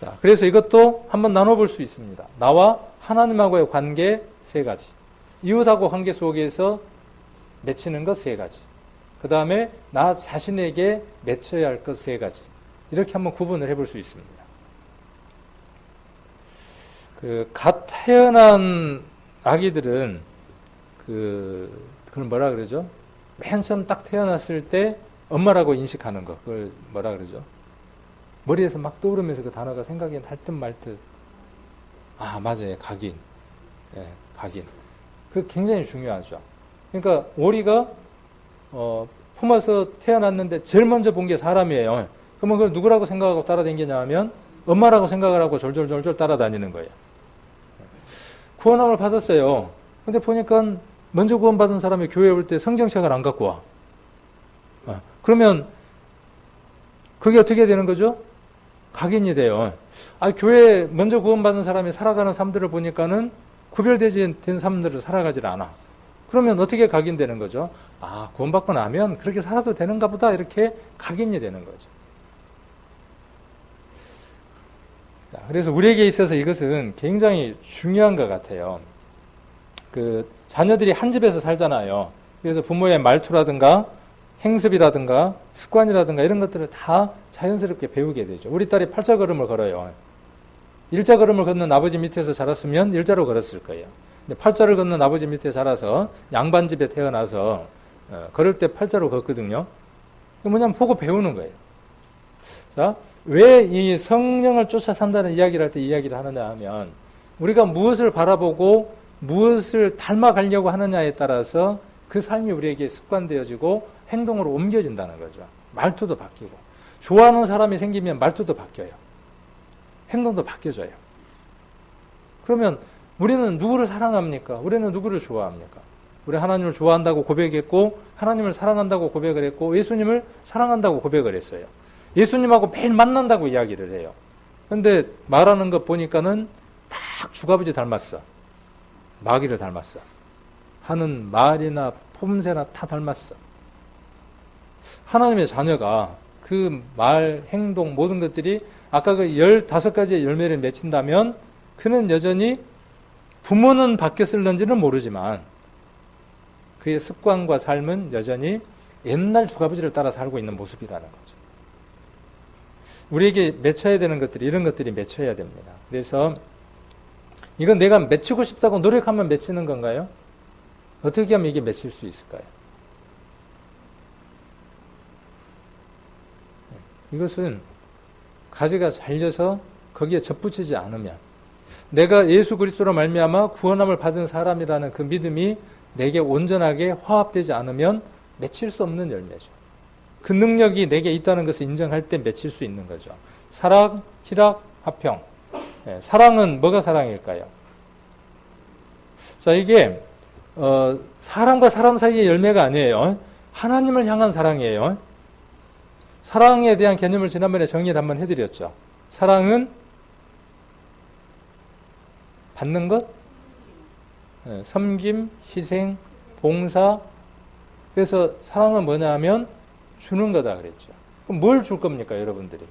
자, 그래서 이것도 한번 나눠볼 수 있습니다. 나와 하나님하고의 관계 3가지, 이웃하고 관계 속에서 맺히는 것 3가지, 그 다음에 나 자신에게 맺혀야 할 것 3가지, 이렇게 한번 구분을 해볼 수 있습니다. 갓 태어난 아기들은 그걸 뭐라 그러죠? 맨 처음 딱 태어났을 때 엄마라고 인식하는 거, 그걸 뭐라 그러죠? 머리에서 막 떠오르면서 그 단어가 생각이 날 듯 말 듯. 아, 맞아요. 각인. 예, 각인. 그 굉장히 중요하죠. 그러니까 오리가 품어서 태어났는데 제일 먼저 본 게 사람이에요. 그러면 그걸 누구라고 생각하고 따라다니냐 하면 엄마라고 생각을 하고 졸졸졸졸 따라다니는 거예요. 구원함을 받았어요. 근데 보니까 먼저 구원받은 사람이 교회에 올 때 성경책을 안 갖고 와. 그러면 그게 어떻게 되는 거죠? 각인이 돼요. 교회에 먼저 구원받은 사람이 살아가는 삶들을 보니까는 구별되지 된 삶들을 살아가질 않아. 그러면 어떻게 각인되는 거죠? 아, 구원받고 나면 그렇게 살아도 되는가 보다 이렇게 각인이 되는 거죠. 그래서 우리에게 있어서 이것은 굉장히 중요한 것 같아요. 그 자녀들이 한 집에서 살잖아요. 그래서 부모의 말투라든가 행습이라든가 습관이라든가 이런 것들을 다 자연스럽게 배우게 되죠. 우리 딸이 팔자걸음을 걸어요. 일자걸음을 걷는 아버지 밑에서 자랐으면 일자로 걸었을 거예요. 근데 팔자를 걷는 아버지 밑에 자라서 양반집에 태어나서 걸을 때 팔자로 걷거든요. 뭐냐면 보고 배우는 거예요. 자, 왜 이 성령을 쫓아 산다는 이야기를 할 때 이야기를 하느냐 하면 우리가 무엇을 바라보고 무엇을 닮아가려고 하느냐에 따라서 그 삶이 우리에게 습관되어지고 행동으로 옮겨진다는 거죠. 말투도 바뀌고 좋아하는 사람이 생기면 말투도 바뀌어요. 행동도 바뀌어져요. 그러면 우리는 누구를 사랑합니까? 우리는 누구를 좋아합니까? 우리 하나님을 좋아한다고 고백했고 하나님을 사랑한다고 고백을 했고 예수님을 사랑한다고 고백을 했어요. 예수님하고 매일 만난다고 이야기를 해요. 그런데 말하는 것 보니까는 딱 주아버지 닮았어. 마귀를 닮았어. 하는 말이나 폼새나 다 닮았어. 하나님의 자녀가 그 말, 행동 모든 것들이 아까 그 15가지의 열매를 맺힌다면 그는 여전히 부모는 바뀌었을는지는 모르지만 그의 습관과 삶은 여전히 옛날 주아버지를 따라 살고 있는 모습이라는 거죠. 우리에게 맺혀야 되는 것들이 이런 것들이 맺혀야 됩니다. 그래서 이건 내가 맺히고 싶다고 노력하면 맺히는 건가요? 어떻게 하면 이게 맺힐 수 있을까요? 이것은 가지가 잘려서 거기에 접붙이지 않으면 내가 예수 그리스도로 말미암아 구원함을 받은 사람이라는 그 믿음이 내게 온전하게 화합되지 않으면 맺힐 수 없는 열매죠. 그 능력이 내게 있다는 것을 인정할 때 맺힐 수 있는 거죠. 사랑, 희락, 화평. 사랑은 뭐가 사랑일까요? 자, 이게 사람과 사람 사이의 열매가 아니에요. 하나님을 향한 사랑이에요. 사랑에 대한 개념을 지난번에 정리를 한번 해드렸죠. 사랑은 받는 것, 섬김, 희생, 봉사. 그래서 사랑은 뭐냐 하면 주는 거다 그랬죠. 그럼 뭘 줄 겁니까, 여러분들이?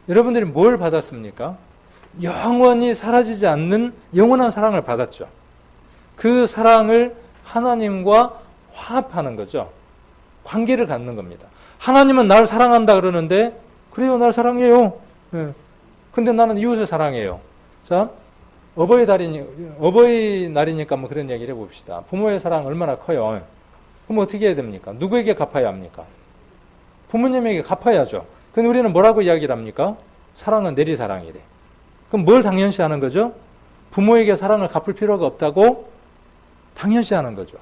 여러분들이 뭘 받았습니까? 영원히 사라지지 않는 영원한 사랑을 받았죠. 그 사랑을 하나님과 화합하는 거죠. 관계를 갖는 겁니다. 하나님은 나를 사랑한다 그러는데 그래요, 날 사랑해요. 근데 나는 이웃을 사랑해요. 자, 어버이날이니까 뭐 그런 얘기를 해봅시다. 부모의 사랑 얼마나 커요. 그럼 어떻게 해야 됩니까? 누구에게 갚아야 합니까? 부모님에게 갚아야죠. 근데 우리는 뭐라고 이야기를 합니까? 사랑은 내리사랑이래. 그럼 뭘 당연시하는 거죠? 부모에게 사랑을 갚을 필요가 없다고 당연시하는 거죠.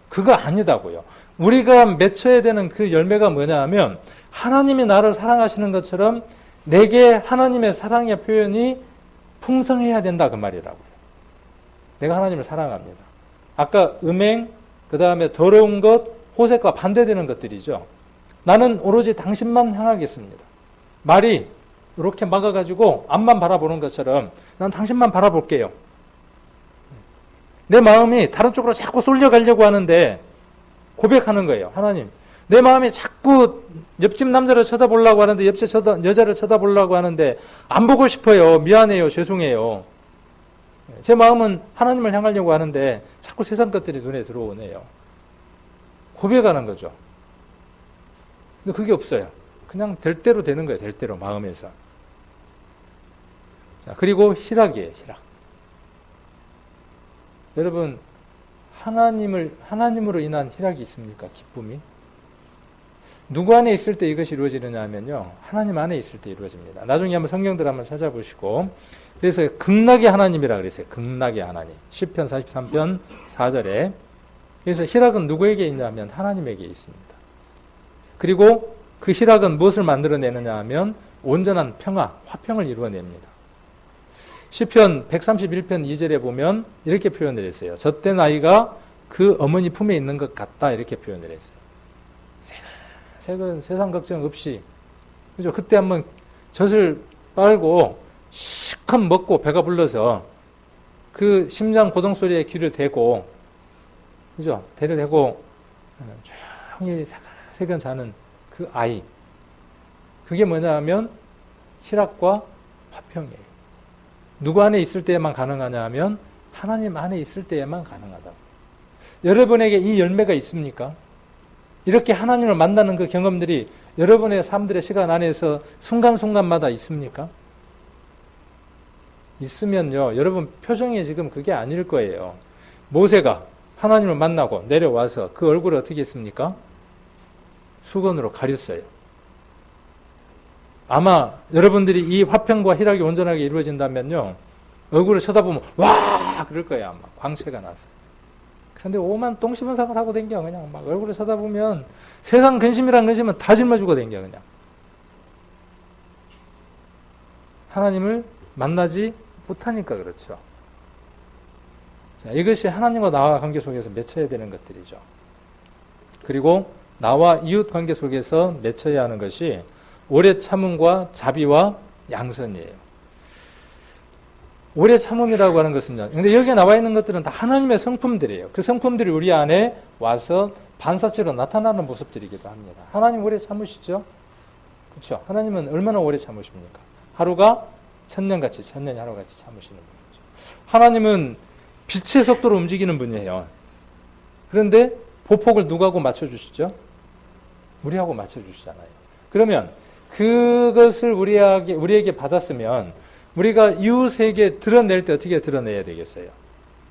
그거 아니다고요. 우리가 맺혀야 되는 그 열매가 뭐냐 하면 하나님이 나를 사랑하시는 것처럼 내게 하나님의 사랑의 표현이 풍성해야 된다 그 말이라고요. 내가 하나님을 사랑합니다. 아까 음행, 그 다음에 더러운 것, 호색과 반대되는 것들이죠. 나는 오로지 당신만 향하겠습니다. 말이 이렇게 막아가지고 앞만 바라보는 것처럼 난 당신만 바라볼게요. 내 마음이 다른 쪽으로 자꾸 쏠려가려고 하는데 고백하는 거예요. 하나님, 내 마음이 자꾸 옆집 남자를 쳐다보려고 하는데 옆집 여자를 쳐다보려고 하는데 안 보고 싶어요. 미안해요. 죄송해요. 제 마음은 하나님을 향하려고 하는데 자꾸 세상 것들이 눈에 들어오네요. 고백하는 거죠. 근데 그게 없어요. 그냥 될 대로 되는 거예요. 될 대로 마음에서. 자, 그리고 희락이에요. 희락. 여러분, 하나님으로 인한 희락이 있습니까? 기쁨이? 누구 안에 있을 때 이것이 이루어지느냐 하면요. 하나님 안에 있을 때 이루어집니다. 나중에 한번 성경들 한번 찾아보시고. 그래서 극락의 하나님이라 그랬어요. 극락의 하나님. 시편 43편 4절에. 그래서 희락은 누구에게 있냐 하면 하나님에게 있습니다. 그리고 그 희락은 무엇을 만들어내느냐 하면 온전한 평화, 화평을 이루어냅니다. 시편 131편 2절에 보면 이렇게 표현을 했어요. 젖된 아이가 그 어머니 품에 있는 것 같다 이렇게 표현을 했어요. 세상 걱정 없이. 그죠? 그때 한번 젖을 빨고 시컷 먹고 배가 불러서 그 심장 고동 소리에 귀를 대고 그죠? 대를 대고 조용히 새근 자는 그 아이. 그게 뭐냐 면 희락과 화평이에요. 누구 안에 있을 때에만 가능하냐 하면 하나님 안에 있을 때에만 가능하다. 여러분에게 이 열매가 있습니까? 이렇게 하나님을 만나는 그 경험들이 여러분의 삶들의 시간 안에서 순간순간마다 있습니까? 있으면요, 여러분 표정이 지금 그게 아닐 거예요. 모세가 하나님을 만나고 내려와서 그 얼굴을 어떻게 했습니까? 수건으로 가렸어요. 아마 여러분들이 이 화평과 희락이 온전하게 이루어진다면요, 얼굴을 쳐다보면 와 그럴 거예요. 아마 광채가 나서. 그런데 오만 똥심은상을 하고 댕겨. 그냥 막 얼굴을 쳐다보면 세상 근심이란 근심은 다 짊어지고 댕겨. 그냥 하나님을 만나지 못하니까 그렇죠. 자, 이것이 하나님과 나와 관계 속에서 맺혀야 되는 것들이죠. 그리고 나와 이웃 관계 속에서 맺혀야 하는 것이 오래 참음과 자비와 양선이에요. 오래 참음이라고 하는 것은요. 근데 여기에 나와 있는 것들은 다 하나님의 성품들이에요. 그 성품들이 우리 안에 와서 반사체로 나타나는 모습들이기도 합니다. 하나님 오래 참으시죠? 그렇죠? 하나님은 얼마나 오래 참으십니까? 하루가 천년같이, 천년이 하루같이 참으시는 분이죠. 하나님은 빛의 속도로 움직이는 분이에요. 그런데 보폭을 누구하고 맞춰주시죠? 우리하고 맞춰주시잖아요. 그러면 그것을 우리에게 받았으면 우리가 이웃에게 드러낼 때 어떻게 드러내야 되겠어요?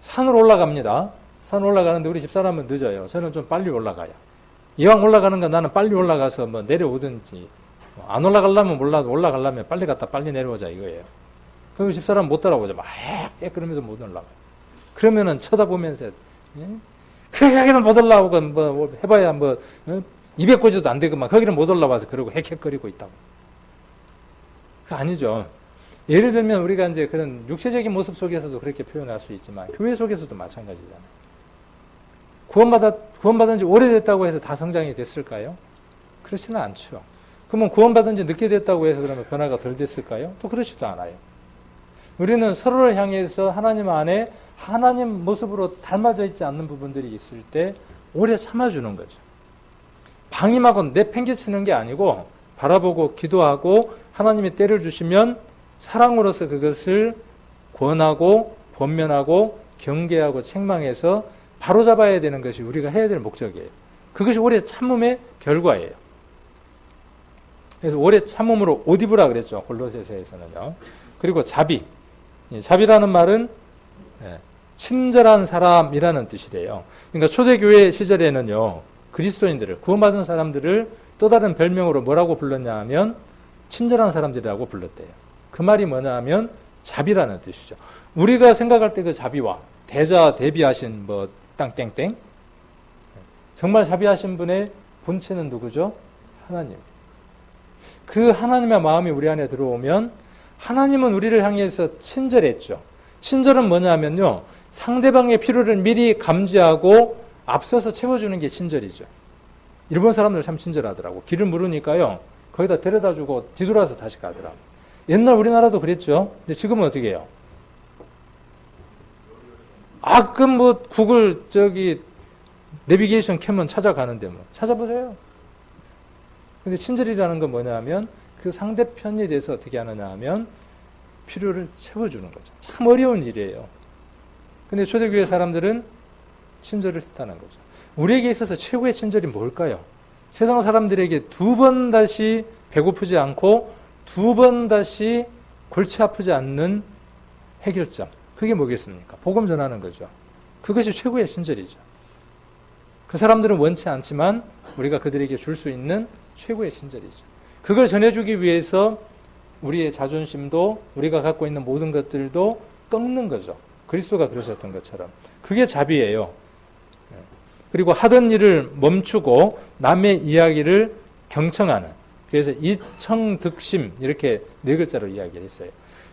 산으로 올라갑니다. 산 올라가는데 우리 집사람은 늦어요. 저는 좀 빨리 올라가요. 이왕 올라가는 건 나는 빨리 올라가서 뭐 내려오든지, 안 올라가려면 몰라도 올라가려면 빨리 갔다 빨리 내려오자 이거예요. 그럼 집사람 못 따라오죠. 막 그러면서 못 올라가요. 그러면은 쳐다보면서 그렇게는 못 올라오고 뭐 해봐야 뭐 200고지도 안 되고만 거기는 못 올라와서 그러고 헥헥거리고 있다고. 그 아니죠. 예를 들면 우리가 이제 그런 육체적인 모습 속에서도 그렇게 표현할 수 있지만 교회 속에서도 마찬가지잖아요. 구원받은 지 오래됐다고 해서 다 성장이 됐을까요? 그렇지는 않죠. 그러면 구원받은 지 늦게 됐다고 해서 그러면 변화가 덜 됐을까요? 또 그렇지도 않아요. 우리는 서로를 향해서 하나님 안에 하나님 모습으로 닮아져 있지 않는 부분들이 있을 때 오래 참아주는 거죠. 방임하고 내팽개치는 게 아니고 바라보고 기도하고 하나님이 때를 주시면 사랑으로서 그것을 권하고 권면하고 경계하고 책망해서 바로잡아야 되는 것이 우리가 해야 될 목적이에요. 그것이 오래 참음의 결과예요. 그래서 오래 참음으로 옷 입으라 그랬죠. 골로새서에서는요. 그리고 자비. 자비라는 말은 친절한 사람이라는 뜻이래요. 그러니까 초대교회 시절에는요, 그리스도인들을, 구원받은 사람들을 또 다른 별명으로 뭐라고 불렀냐 하면 친절한 사람들이라고 불렀대요. 그 말이 뭐냐 하면 자비라는 뜻이죠. 우리가 생각할 때 그 자비와 대자 대비하신 뭐 땅땡땡, 정말 자비하신 분의 본체는 누구죠? 하나님. 그 하나님의 마음이 우리 안에 들어오면 하나님은 우리를 향해서 친절했죠. 친절은 뭐냐면요, 상대방의 필요를 미리 감지하고 앞서서 채워주는 게 친절이죠. 일본 사람들 참 친절하더라고. 길을 물으니까요, 거기다 데려다주고 뒤돌아서 다시 가더라고. 옛날 우리나라도 그랬죠. 근데 지금은 어떻게 해요? 그럼 뭐 구글 내비게이션 켜면 찾아가는데 뭐 찾아보세요. 근데 친절이라는 건 뭐냐면 그 상대편에 대해서 어떻게 하느냐 하면 필요를 채워주는 거죠. 참 어려운 일이에요. 근데 초대교회 사람들은 친절을 했다는 거죠. 우리에게 있어서 최고의 친절이 뭘까요? 세상 사람들에게 두 번 다시 배고프지 않고 두 번 다시 골치 아프지 않는 해결점. 그게 뭐겠습니까? 복음 전하는 거죠. 그것이 최고의 친절이죠. 그 사람들은 원치 않지만 우리가 그들에게 줄 수 있는 최고의 친절이죠. 그걸 전해주기 위해서 우리의 자존심도 우리가 갖고 있는 모든 것들도 꺾는 거죠. 그리스도가 그러셨던 것처럼. 그게 자비예요. 그리고 하던 일을 멈추고 남의 이야기를 경청하는. 그래서 이청득심 이렇게 네 글자로 이야기를 했어요.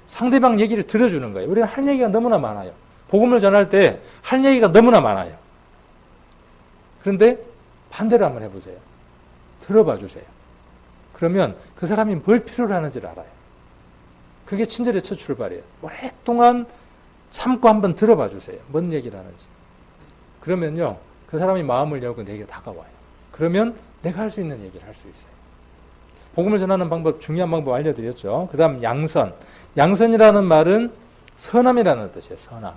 상대방 얘기를 들어주는 거예요. 우리는 할 얘기가 너무나 많아요. 복음을 전할 때 할 얘기가 너무나 많아요. 그런데 반대로 한번 해보세요. 들어봐 주세요. 그러면 그 사람이 뭘 필요로 하는지를 알아요. 그게 친절의 첫 출발이에요. 오랫동안 참고 한번 들어봐 주세요. 뭔 얘기를 하는지. 그러면요, 그 사람이 마음을 열고 내게 다가와요. 그러면 내가 할 수 있는 얘기를 할 수 있어요. 복음을 전하는 방법, 중요한 방법 알려드렸죠. 그 다음 양선. 양선이라는 말은 선함이라는 뜻이에요. 선함.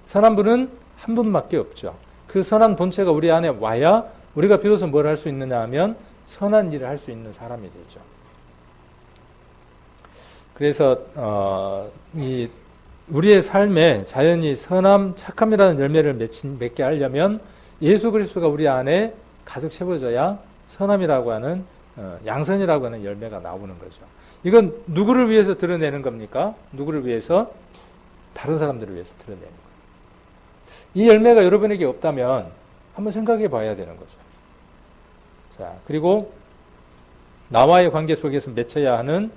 선한 분은 한 분밖에 없죠. 그 선한 본체가 우리 안에 와야 우리가 비로소 뭘 할 수 있느냐 하면 선한 일을 할 수 있는 사람이 되죠. 그래서 우리의 삶에 자연히 선함, 착함이라는 열매를 맺게 하려면 예수 그리스도가 우리 안에 가득 채워져야 선함이라고 하는 양선이라고 하는 열매가 나오는 거죠. 이건 누구를 위해서 드러내는 겁니까? 누구를 위해서? 다른 사람들을 위해서 드러내는 거예요. 이 열매가 여러분에게 없다면 한번 생각해 봐야 되는 거죠. 자, 그리고 나와의 관계 속에서 맺혀야 하는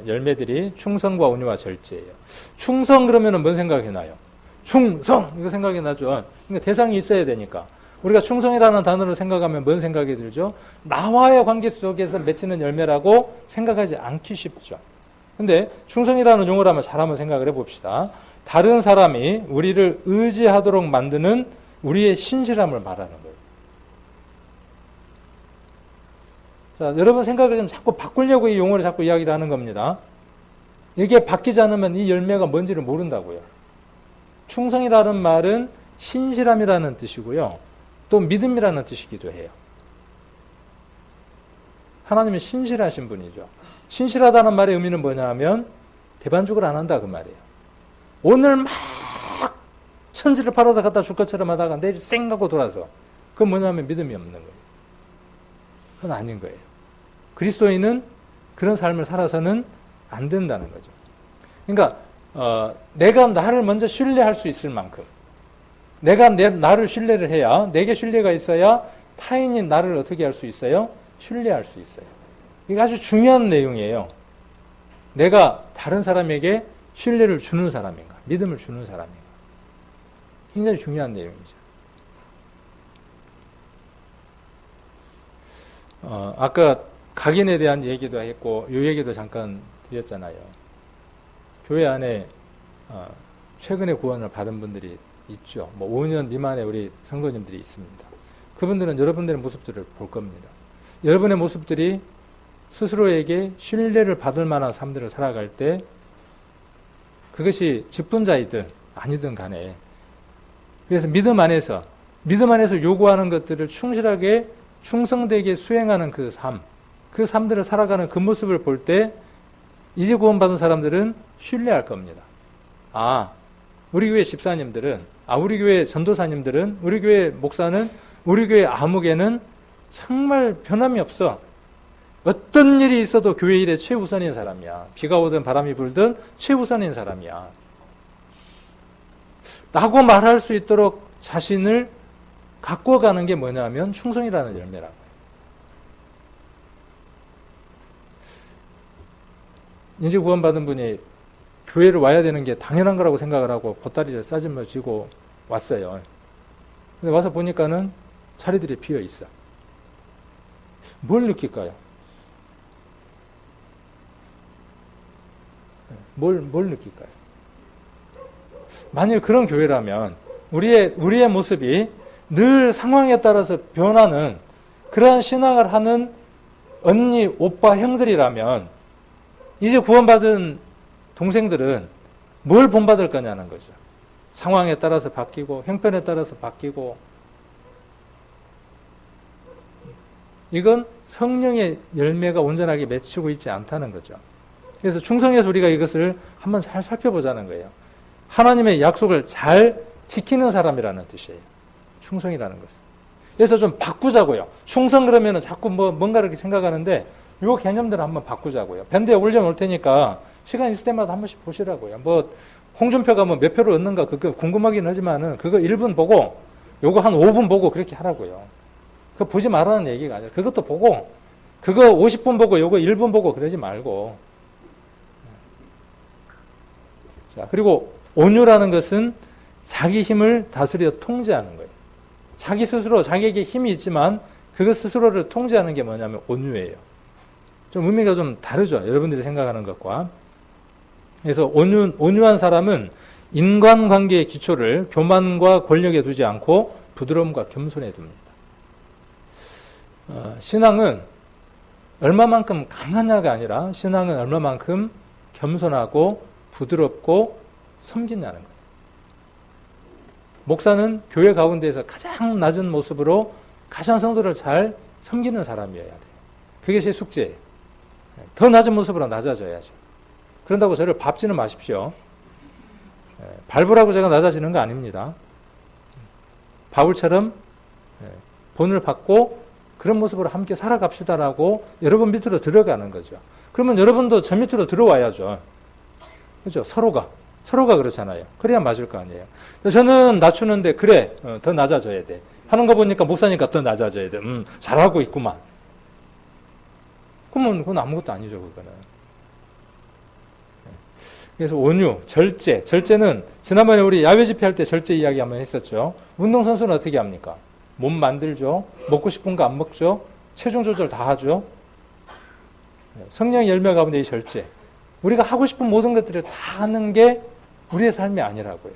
열매들이 충성과 온유와 절제예요. 충성 그러면은 뭔 생각이 나요? 충성! 이거 생각이 나죠. 그러니까 대상이 있어야 되니까. 우리가 충성이라는 단어를 생각하면 뭔 생각이 들죠? 나와의 관계 속에서 맺히는 열매라고 생각하지 않기 쉽죠. 근데 충성이라는 용어를 한번 잘 한번 생각을 해봅시다. 다른 사람이 우리를 의지하도록 만드는 우리의 신실함을 말하는 거예요. 자, 여러분 생각을 좀 자꾸 바꾸려고 이 용어를 자꾸 이야기를 하는 겁니다. 이게 바뀌지 않으면 이 열매가 뭔지를 모른다고요. 충성이라는 말은 신실함이라는 뜻이고요. 또 믿음이라는 뜻이기도 해요. 하나님은 신실하신 분이죠. 신실하다는 말의 의미는 뭐냐 하면 대반죽을 안 한다 그 말이에요. 오늘 막 천지를 팔아서 갖다 줄 것처럼 하다가 내일 쌩 하고 돌아서 그건 뭐냐면 믿음이 없는 거예요. 그건 아닌 거예요. 그리스도인은 그런 삶을 살아서는 안 된다는 거죠. 그러니까 내가 나를 먼저 신뢰할 수 있을 만큼 내가 나를 신뢰를 해야 내게 신뢰가 있어야 타인이 나를 어떻게 할 수 있어요? 신뢰할 수 있어요. 이게 아주 중요한 내용이에요. 내가 다른 사람에게 신뢰를 주는 사람인가 믿음을 주는 사람인가 굉장히 중요한 내용이죠. 아까 각인에 대한 얘기도 했고 이 얘기도 잠깐 드렸잖아요. 교회 안에 최근에 구원을 받은 분들이 있죠. 뭐 5년 미만의 우리 성도님들이 있습니다. 그분들은 여러분들의 모습들을 볼 겁니다. 여러분의 모습들이 스스로에게 신뢰를 받을 만한 삶들을 살아갈 때 그것이 직분자이든 아니든 간에 그래서 믿음 안에서 요구하는 것들을 충실하게 충성되게 수행하는 그 삶들을 살아가는 그 모습을 볼 때 이제 구원받은 사람들은 신뢰할 겁니다. 아, 우리 교회 집사님들은, 우리 교회 전도사님들은, 우리 교회 목사는, 우리 교회 아무개는 정말 변함이 없어. 어떤 일이 있어도 교회 일에 최우선인 사람이야. 비가 오든 바람이 불든 최우선인 사람이야. 라고 말할 수 있도록 자신을 갖고 가는 게 뭐냐면 충성이라는 열매라고 해요. 이제 구원받은 분이 교회를 와야 되는 게 당연한 거라고 생각을 하고 보따리를 싸집어 쥐고 왔어요. 근데 와서 보니까는 자리들이 비어 있어. 뭘 느낄까요? 뭘 느낄까요? 만일 그런 교회라면 우리의 모습이 늘 상황에 따라서 변하는 그러한 신앙을 하는 언니, 오빠, 형들이라면 이제 구원받은 동생들은 뭘 본받을 거냐는 거죠. 상황에 따라서 바뀌고 형편에 따라서 바뀌고 이건 성령의 열매가 온전하게 맺히고 있지 않다는 거죠. 그래서 충성에서 우리가 이것을 한번 잘 살펴보자는 거예요. 하나님의 약속을 잘 지키는 사람이라는 뜻이에요. 충성이라는 것은. 그래서 좀 바꾸자고요. 충성 그러면 자꾸 뭔가 이렇게 생각하는데 요 개념들을 한번 바꾸자고요. 밴드에 올려놓을 테니까 시간 있을 때마다 한 번씩 보시라고요. 홍준표가 몇 표를 얻는가 그거 궁금하긴 하지만은 그거 1분 보고 요거 한 5분 보고 그렇게 하라고요. 그거 보지 말라는 얘기가 아니라 그것도 보고 그거 50분 보고 요거 1분 보고 그러지 말고. 자, 그리고 온유라는 것은 자기 힘을 다스려 통제하는 거예요. 자기 스스로 자기에게 힘이 있지만 그것 스스로를 통제하는 게 뭐냐면 온유예요. 좀 의미가 좀 다르죠. 여러분들이 생각하는 것과. 그래서 온유한 사람은 인간관계의 기초를 교만과 권력에 두지 않고 부드러움과 겸손에 둡니다. 신앙은 얼마만큼 강하냐가 아니라 신앙은 얼마만큼 겸손하고 부드럽고 섬기냐는 거예요. 목사는 교회 가운데에서 가장 낮은 모습으로 가장 성도를 잘 섬기는 사람이어야 돼요. 그게 제 숙제예요. 더 낮은 모습으로 낮아져야죠. 그런다고 저를 밟지는 마십시오. 밟으라고 제가 낮아지는 거 아닙니다. 바울처럼 본을 받고 그런 모습으로 함께 살아갑시다라고 여러분 밑으로 들어가는 거죠. 그러면 여러분도 저 밑으로 들어와야죠. 그죠? 서로가 그렇잖아요. 그래야 맞을 거 아니에요. 저는 낮추는데 그래 더 낮아져야 돼. 하는 거 보니까 목사니까 더 낮아져야 돼. 잘하고 있구만. 그러면 그건 아무것도 아니죠. 그거는. 그래서 온유, 절제는 지난번에 우리 야외 집회할 때 절제 이야기 한번 했었죠. 운동선수는 어떻게 합니까? 몸 만들죠. 먹고 싶은 거 안 먹죠. 체중 조절 다 하죠. 성령 열매 가운데 이 절제. 우리가 하고 싶은 모든 것들을 다 하는 게 우리의 삶이 아니라고요.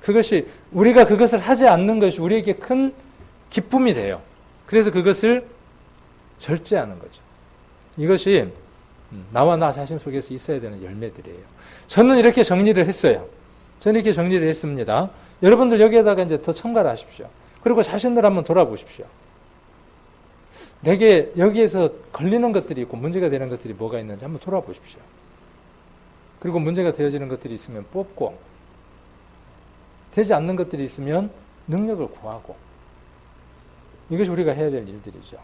그것이 우리가 그것을 하지 않는 것이 우리에게 큰 기쁨이 돼요. 그래서 그것을 절제하는 거죠. 이것이 나와 나 자신 속에서 있어야 되는 열매들이에요. 저는 이렇게 정리를 했어요. 저는 이렇게 정리를 했습니다. 여러분들 여기에다가 이제 더 첨가를 하십시오. 그리고 자신들 한번 돌아보십시오. 내게 여기에서 걸리는 것들이 있고 문제가 되는 것들이 뭐가 있는지 한번 돌아보십시오. 그리고 문제가 되어지는 것들이 있으면 뽑고, 되지 않는 것들이 있으면 능력을 구하고, 이것이 우리가 해야 될 일들이죠.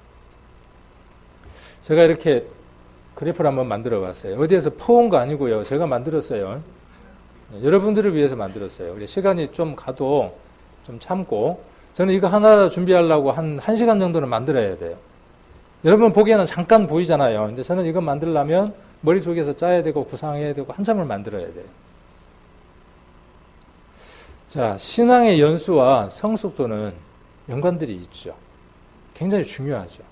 제가 이렇게 그래프를 한번 만들어 봤어요. 어디에서 퍼온 거 아니고요. 제가 만들었어요. 여러분들을 위해서 만들었어요. 우리 시간이 좀 가도 좀 참고, 저는 이거 하나 준비하려고 한 1시간 정도는 만들어야 돼요. 여러분 보기에는 잠깐 보이잖아요. 근데 저는 이거 만들려면 머릿속에서 짜야 되고 구상해야 되고 한참을 만들어야 돼요. 자, 신앙의 연수와 성숙도는 연관들이 있죠. 굉장히 중요하죠.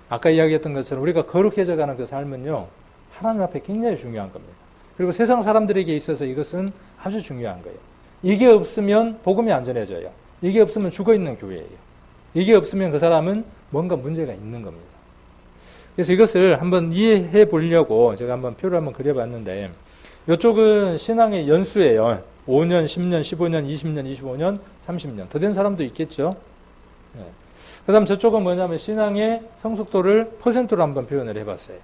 아까 이야기했던 것처럼 우리가 거룩해져가는 그 삶은요, 하나님 앞에 굉장히 중요한 겁니다. 그리고 세상 사람들에게 있어서 이것은 아주 중요한 거예요. 이게 없으면 복음이 안 전해져요. 이게 없으면 죽어있는 교회예요. 이게 없으면 그 사람은 뭔가 문제가 있는 겁니다. 그래서 이것을 한번 이해해 보려고 제가 한번 표를 한번 그려봤는데, 이쪽은 신앙의 연수예요. 5년, 10년, 15년, 20년, 25년, 30년. 더 된 사람도 있겠죠. 네. 그 다음 저쪽은 뭐냐면 신앙의 성숙도를 퍼센트로 한번 표현을 해봤어요.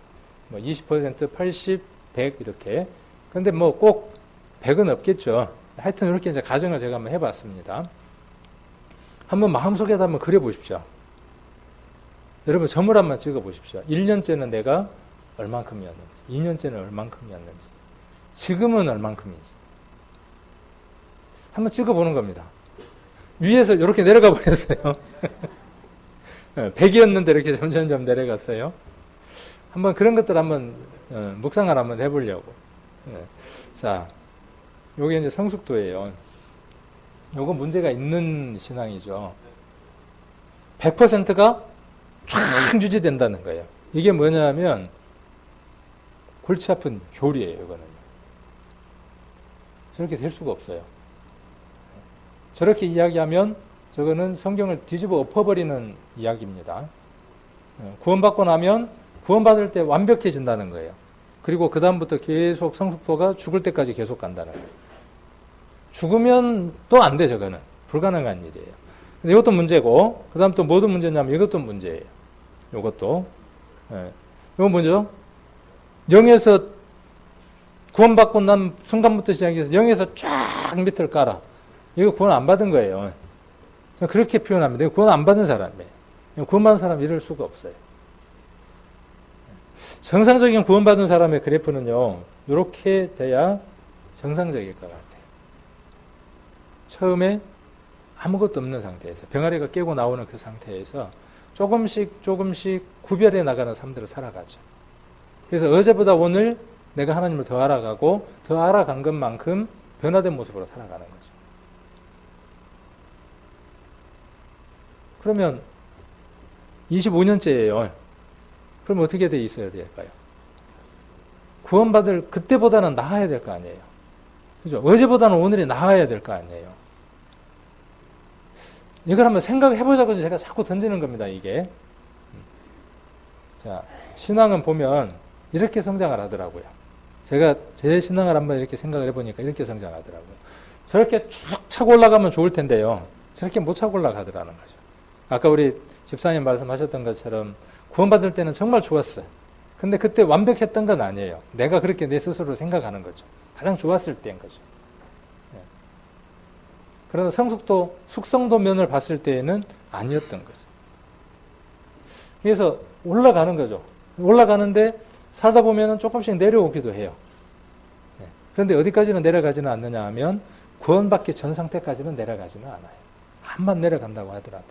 뭐 20%, 80, 100 이렇게. 근데 뭐 꼭 100은 없겠죠. 하여튼 이렇게 이제 가정을 제가 한번 해봤습니다. 한번 마음속에다 한번 그려보십시오. 여러분 점을 한번 찍어보십시오. 1년째는 내가 얼만큼이었는지, 2년째는 얼만큼이었는지, 지금은 얼만큼인지 한번 찍어보는 겁니다. 위에서 이렇게 내려가 버렸어요. 100이었는데 이렇게 점점점 내려갔어요. 한번 그런 것들 한번 묵상을 한번 해보려고. 자, 요게 이제 성숙도예요. 요거 문제가 있는 신앙이죠. 100%가 쫙 유지된다는 거예요. 이게 뭐냐면 골치 아픈 교리예요. 이거는 저렇게 될 수가 없어요. 저렇게 이야기하면 저거는 성경을 뒤집어 엎어버리는 이야기입니다. 구원받고 나면 구원받을 때 완벽해진다는 거예요. 그리고 그 다음부터 계속 성숙도가 죽을 때까지 계속 간다는 거예요. 죽으면 또 안 돼. 저거는 불가능한 일이에요. 근데 이것도 문제고, 그 다음 또 뭐도 문제냐면 이것도 문제예요. 이것도. 이건 뭐죠? 0에서 구원받고 난 순간부터 시작해서 0에서 쫙 밑을 깔아. 이거 구원 안 받은 거예요. 그렇게 표현합니다. 구원 안 받은 사람이에요. 구원받은 사람 이럴 수가 없어요. 정상적인 구원받은 사람의 그래프는요, 이렇게 돼야 정상적일 것 같아요. 처음에 아무것도 없는 상태에서, 병아리가 깨고 나오는 그 상태에서 조금씩 구별해 나가는 삶들을 살아가죠. 그래서 어제보다 오늘 내가 하나님을 더 알아가고 더 알아간 것만큼 변화된 모습으로 살아가는 거죠. 그러면 25년째예요. 그럼 어떻게 돼 있어야 될까요? 구원받을 그때보다는 나아야 될 거 아니에요. 그죠? 어제보다는 오늘이 나아야 될 거 아니에요. 이걸 한번 생각해보자고 제가 자꾸 던지는 겁니다, 이게. 자, 신앙은 보면 이렇게 성장을 하더라고요. 제가 제 신앙을 한번 이렇게 생각을 해보니까 이렇게 성장하더라고요. 저렇게 쭉 차고 올라가면 좋을 텐데요. 저렇게 못 차고 올라가더라는 거죠. 아까 우리 집사님 말씀하셨던 것처럼 구원받을 때는 정말 좋았어요. 근데 그때 완벽했던 건 아니에요. 내가 그렇게 내 스스로 생각하는 거죠. 가장 좋았을 때인 거죠. 그러나 성숙도, 숙성도 면을 봤을 때에는 아니었던 거죠. 그래서 올라가는 거죠. 올라가는데 살다 보면 조금씩 내려오기도 해요. 그런데 어디까지는 내려가지는 않느냐 하면 구원받기 전 상태까지는 내려가지는 않아요. 한번 내려간다고 하더라도.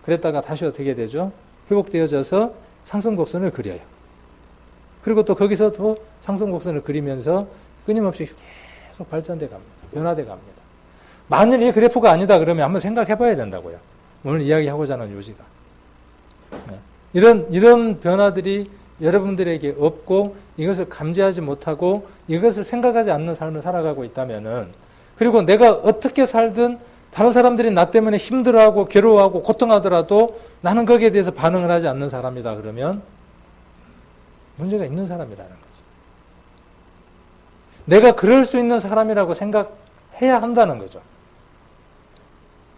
그랬다가 다시 어떻게 되죠? 회복되어져서 상승곡선을 그려요. 그리고 또 거기서 또 상승곡선을 그리면서 끊임없이 계속 발전돼 갑니다. 변화돼 갑니다. 만일 이 그래프가 아니다 그러면 한번 생각해 봐야 된다고요. 오늘 이야기하고자 하는 요지가. 이런 변화들이 여러분들에게 없고 이것을 감지하지 못하고 이것을 생각하지 않는 삶을 살아가고 있다면은, 그리고 내가 어떻게 살든 다른 사람들이 나 때문에 힘들어하고 괴로워하고 고통하더라도 나는 거기에 대해서 반응을 하지 않는 사람이다 그러면 문제가 있는 사람이라는 거죠. 내가 그럴 수 있는 사람이라고 생각해야 한다는 거죠.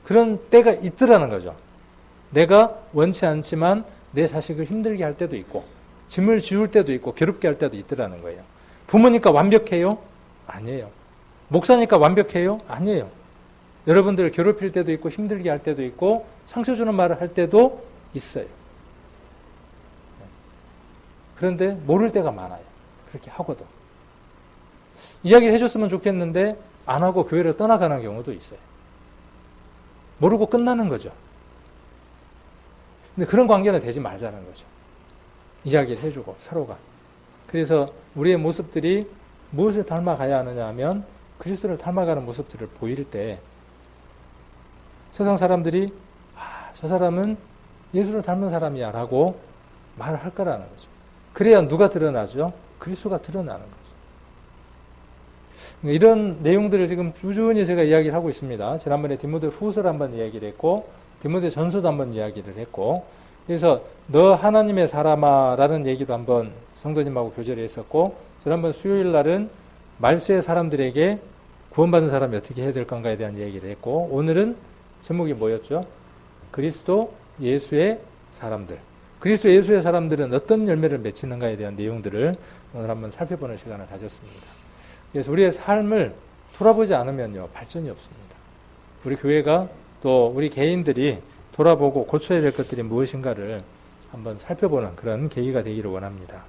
그런 때가 있더라는 거죠. 내가 원치 않지만 내 자식을 힘들게 할 때도 있고 짐을 지울 때도 있고 괴롭게 할 때도 있더라는 거예요. 부모니까 완벽해요? 아니에요. 목사니까 완벽해요? 아니에요. 여러분들을 괴롭힐 때도 있고 힘들게 할 때도 있고 상처 주는 말을 할 때도 있어요. 그런데 모를 때가 많아요. 그렇게 하고도. 이야기를 해줬으면 좋겠는데 안 하고 교회를 떠나가는 경우도 있어요. 모르고 끝나는 거죠. 근데 그런 관계는 되지 말자는 거죠. 이야기를 해주고 서로가. 그래서 우리의 모습들이 무엇을 닮아가야 하느냐 하면 그리스도를 닮아가는 모습들을 보일 때 세상 사람들이 저 사람은 예수를 닮은 사람이야 라고 말을 할 거라는 거죠. 그래야 누가 드러나죠? 그리스도가 드러나는 거죠. 이런 내용들을 지금 꾸준히 제가 이야기를 하고 있습니다. 지난번에 디모데 후서를 한번 이야기를 했고 디모데 전서도 한번 이야기를 했고, 그래서 너 하나님의 사람아 라는 얘기도 한번 성도님하고 교제를 했었고, 지난번 수요일 날은 말세의 사람들에게 구원받은 사람이 어떻게 해야 될 건가에 대한 얘기를 했고, 오늘은 제목이 뭐였죠? 그리스도 예수의 사람들. 그리스도 예수의 사람들은 어떤 열매를 맺히는가에 대한 내용들을 오늘 한번 살펴보는 시간을 가졌습니다. 그래서 우리의 삶을 돌아보지 않으면요, 발전이 없습니다. 우리 교회가 또 우리 개인들이 돌아보고 고쳐야 될 것들이 무엇인가를 한번 살펴보는 그런 계기가 되기를 원합니다.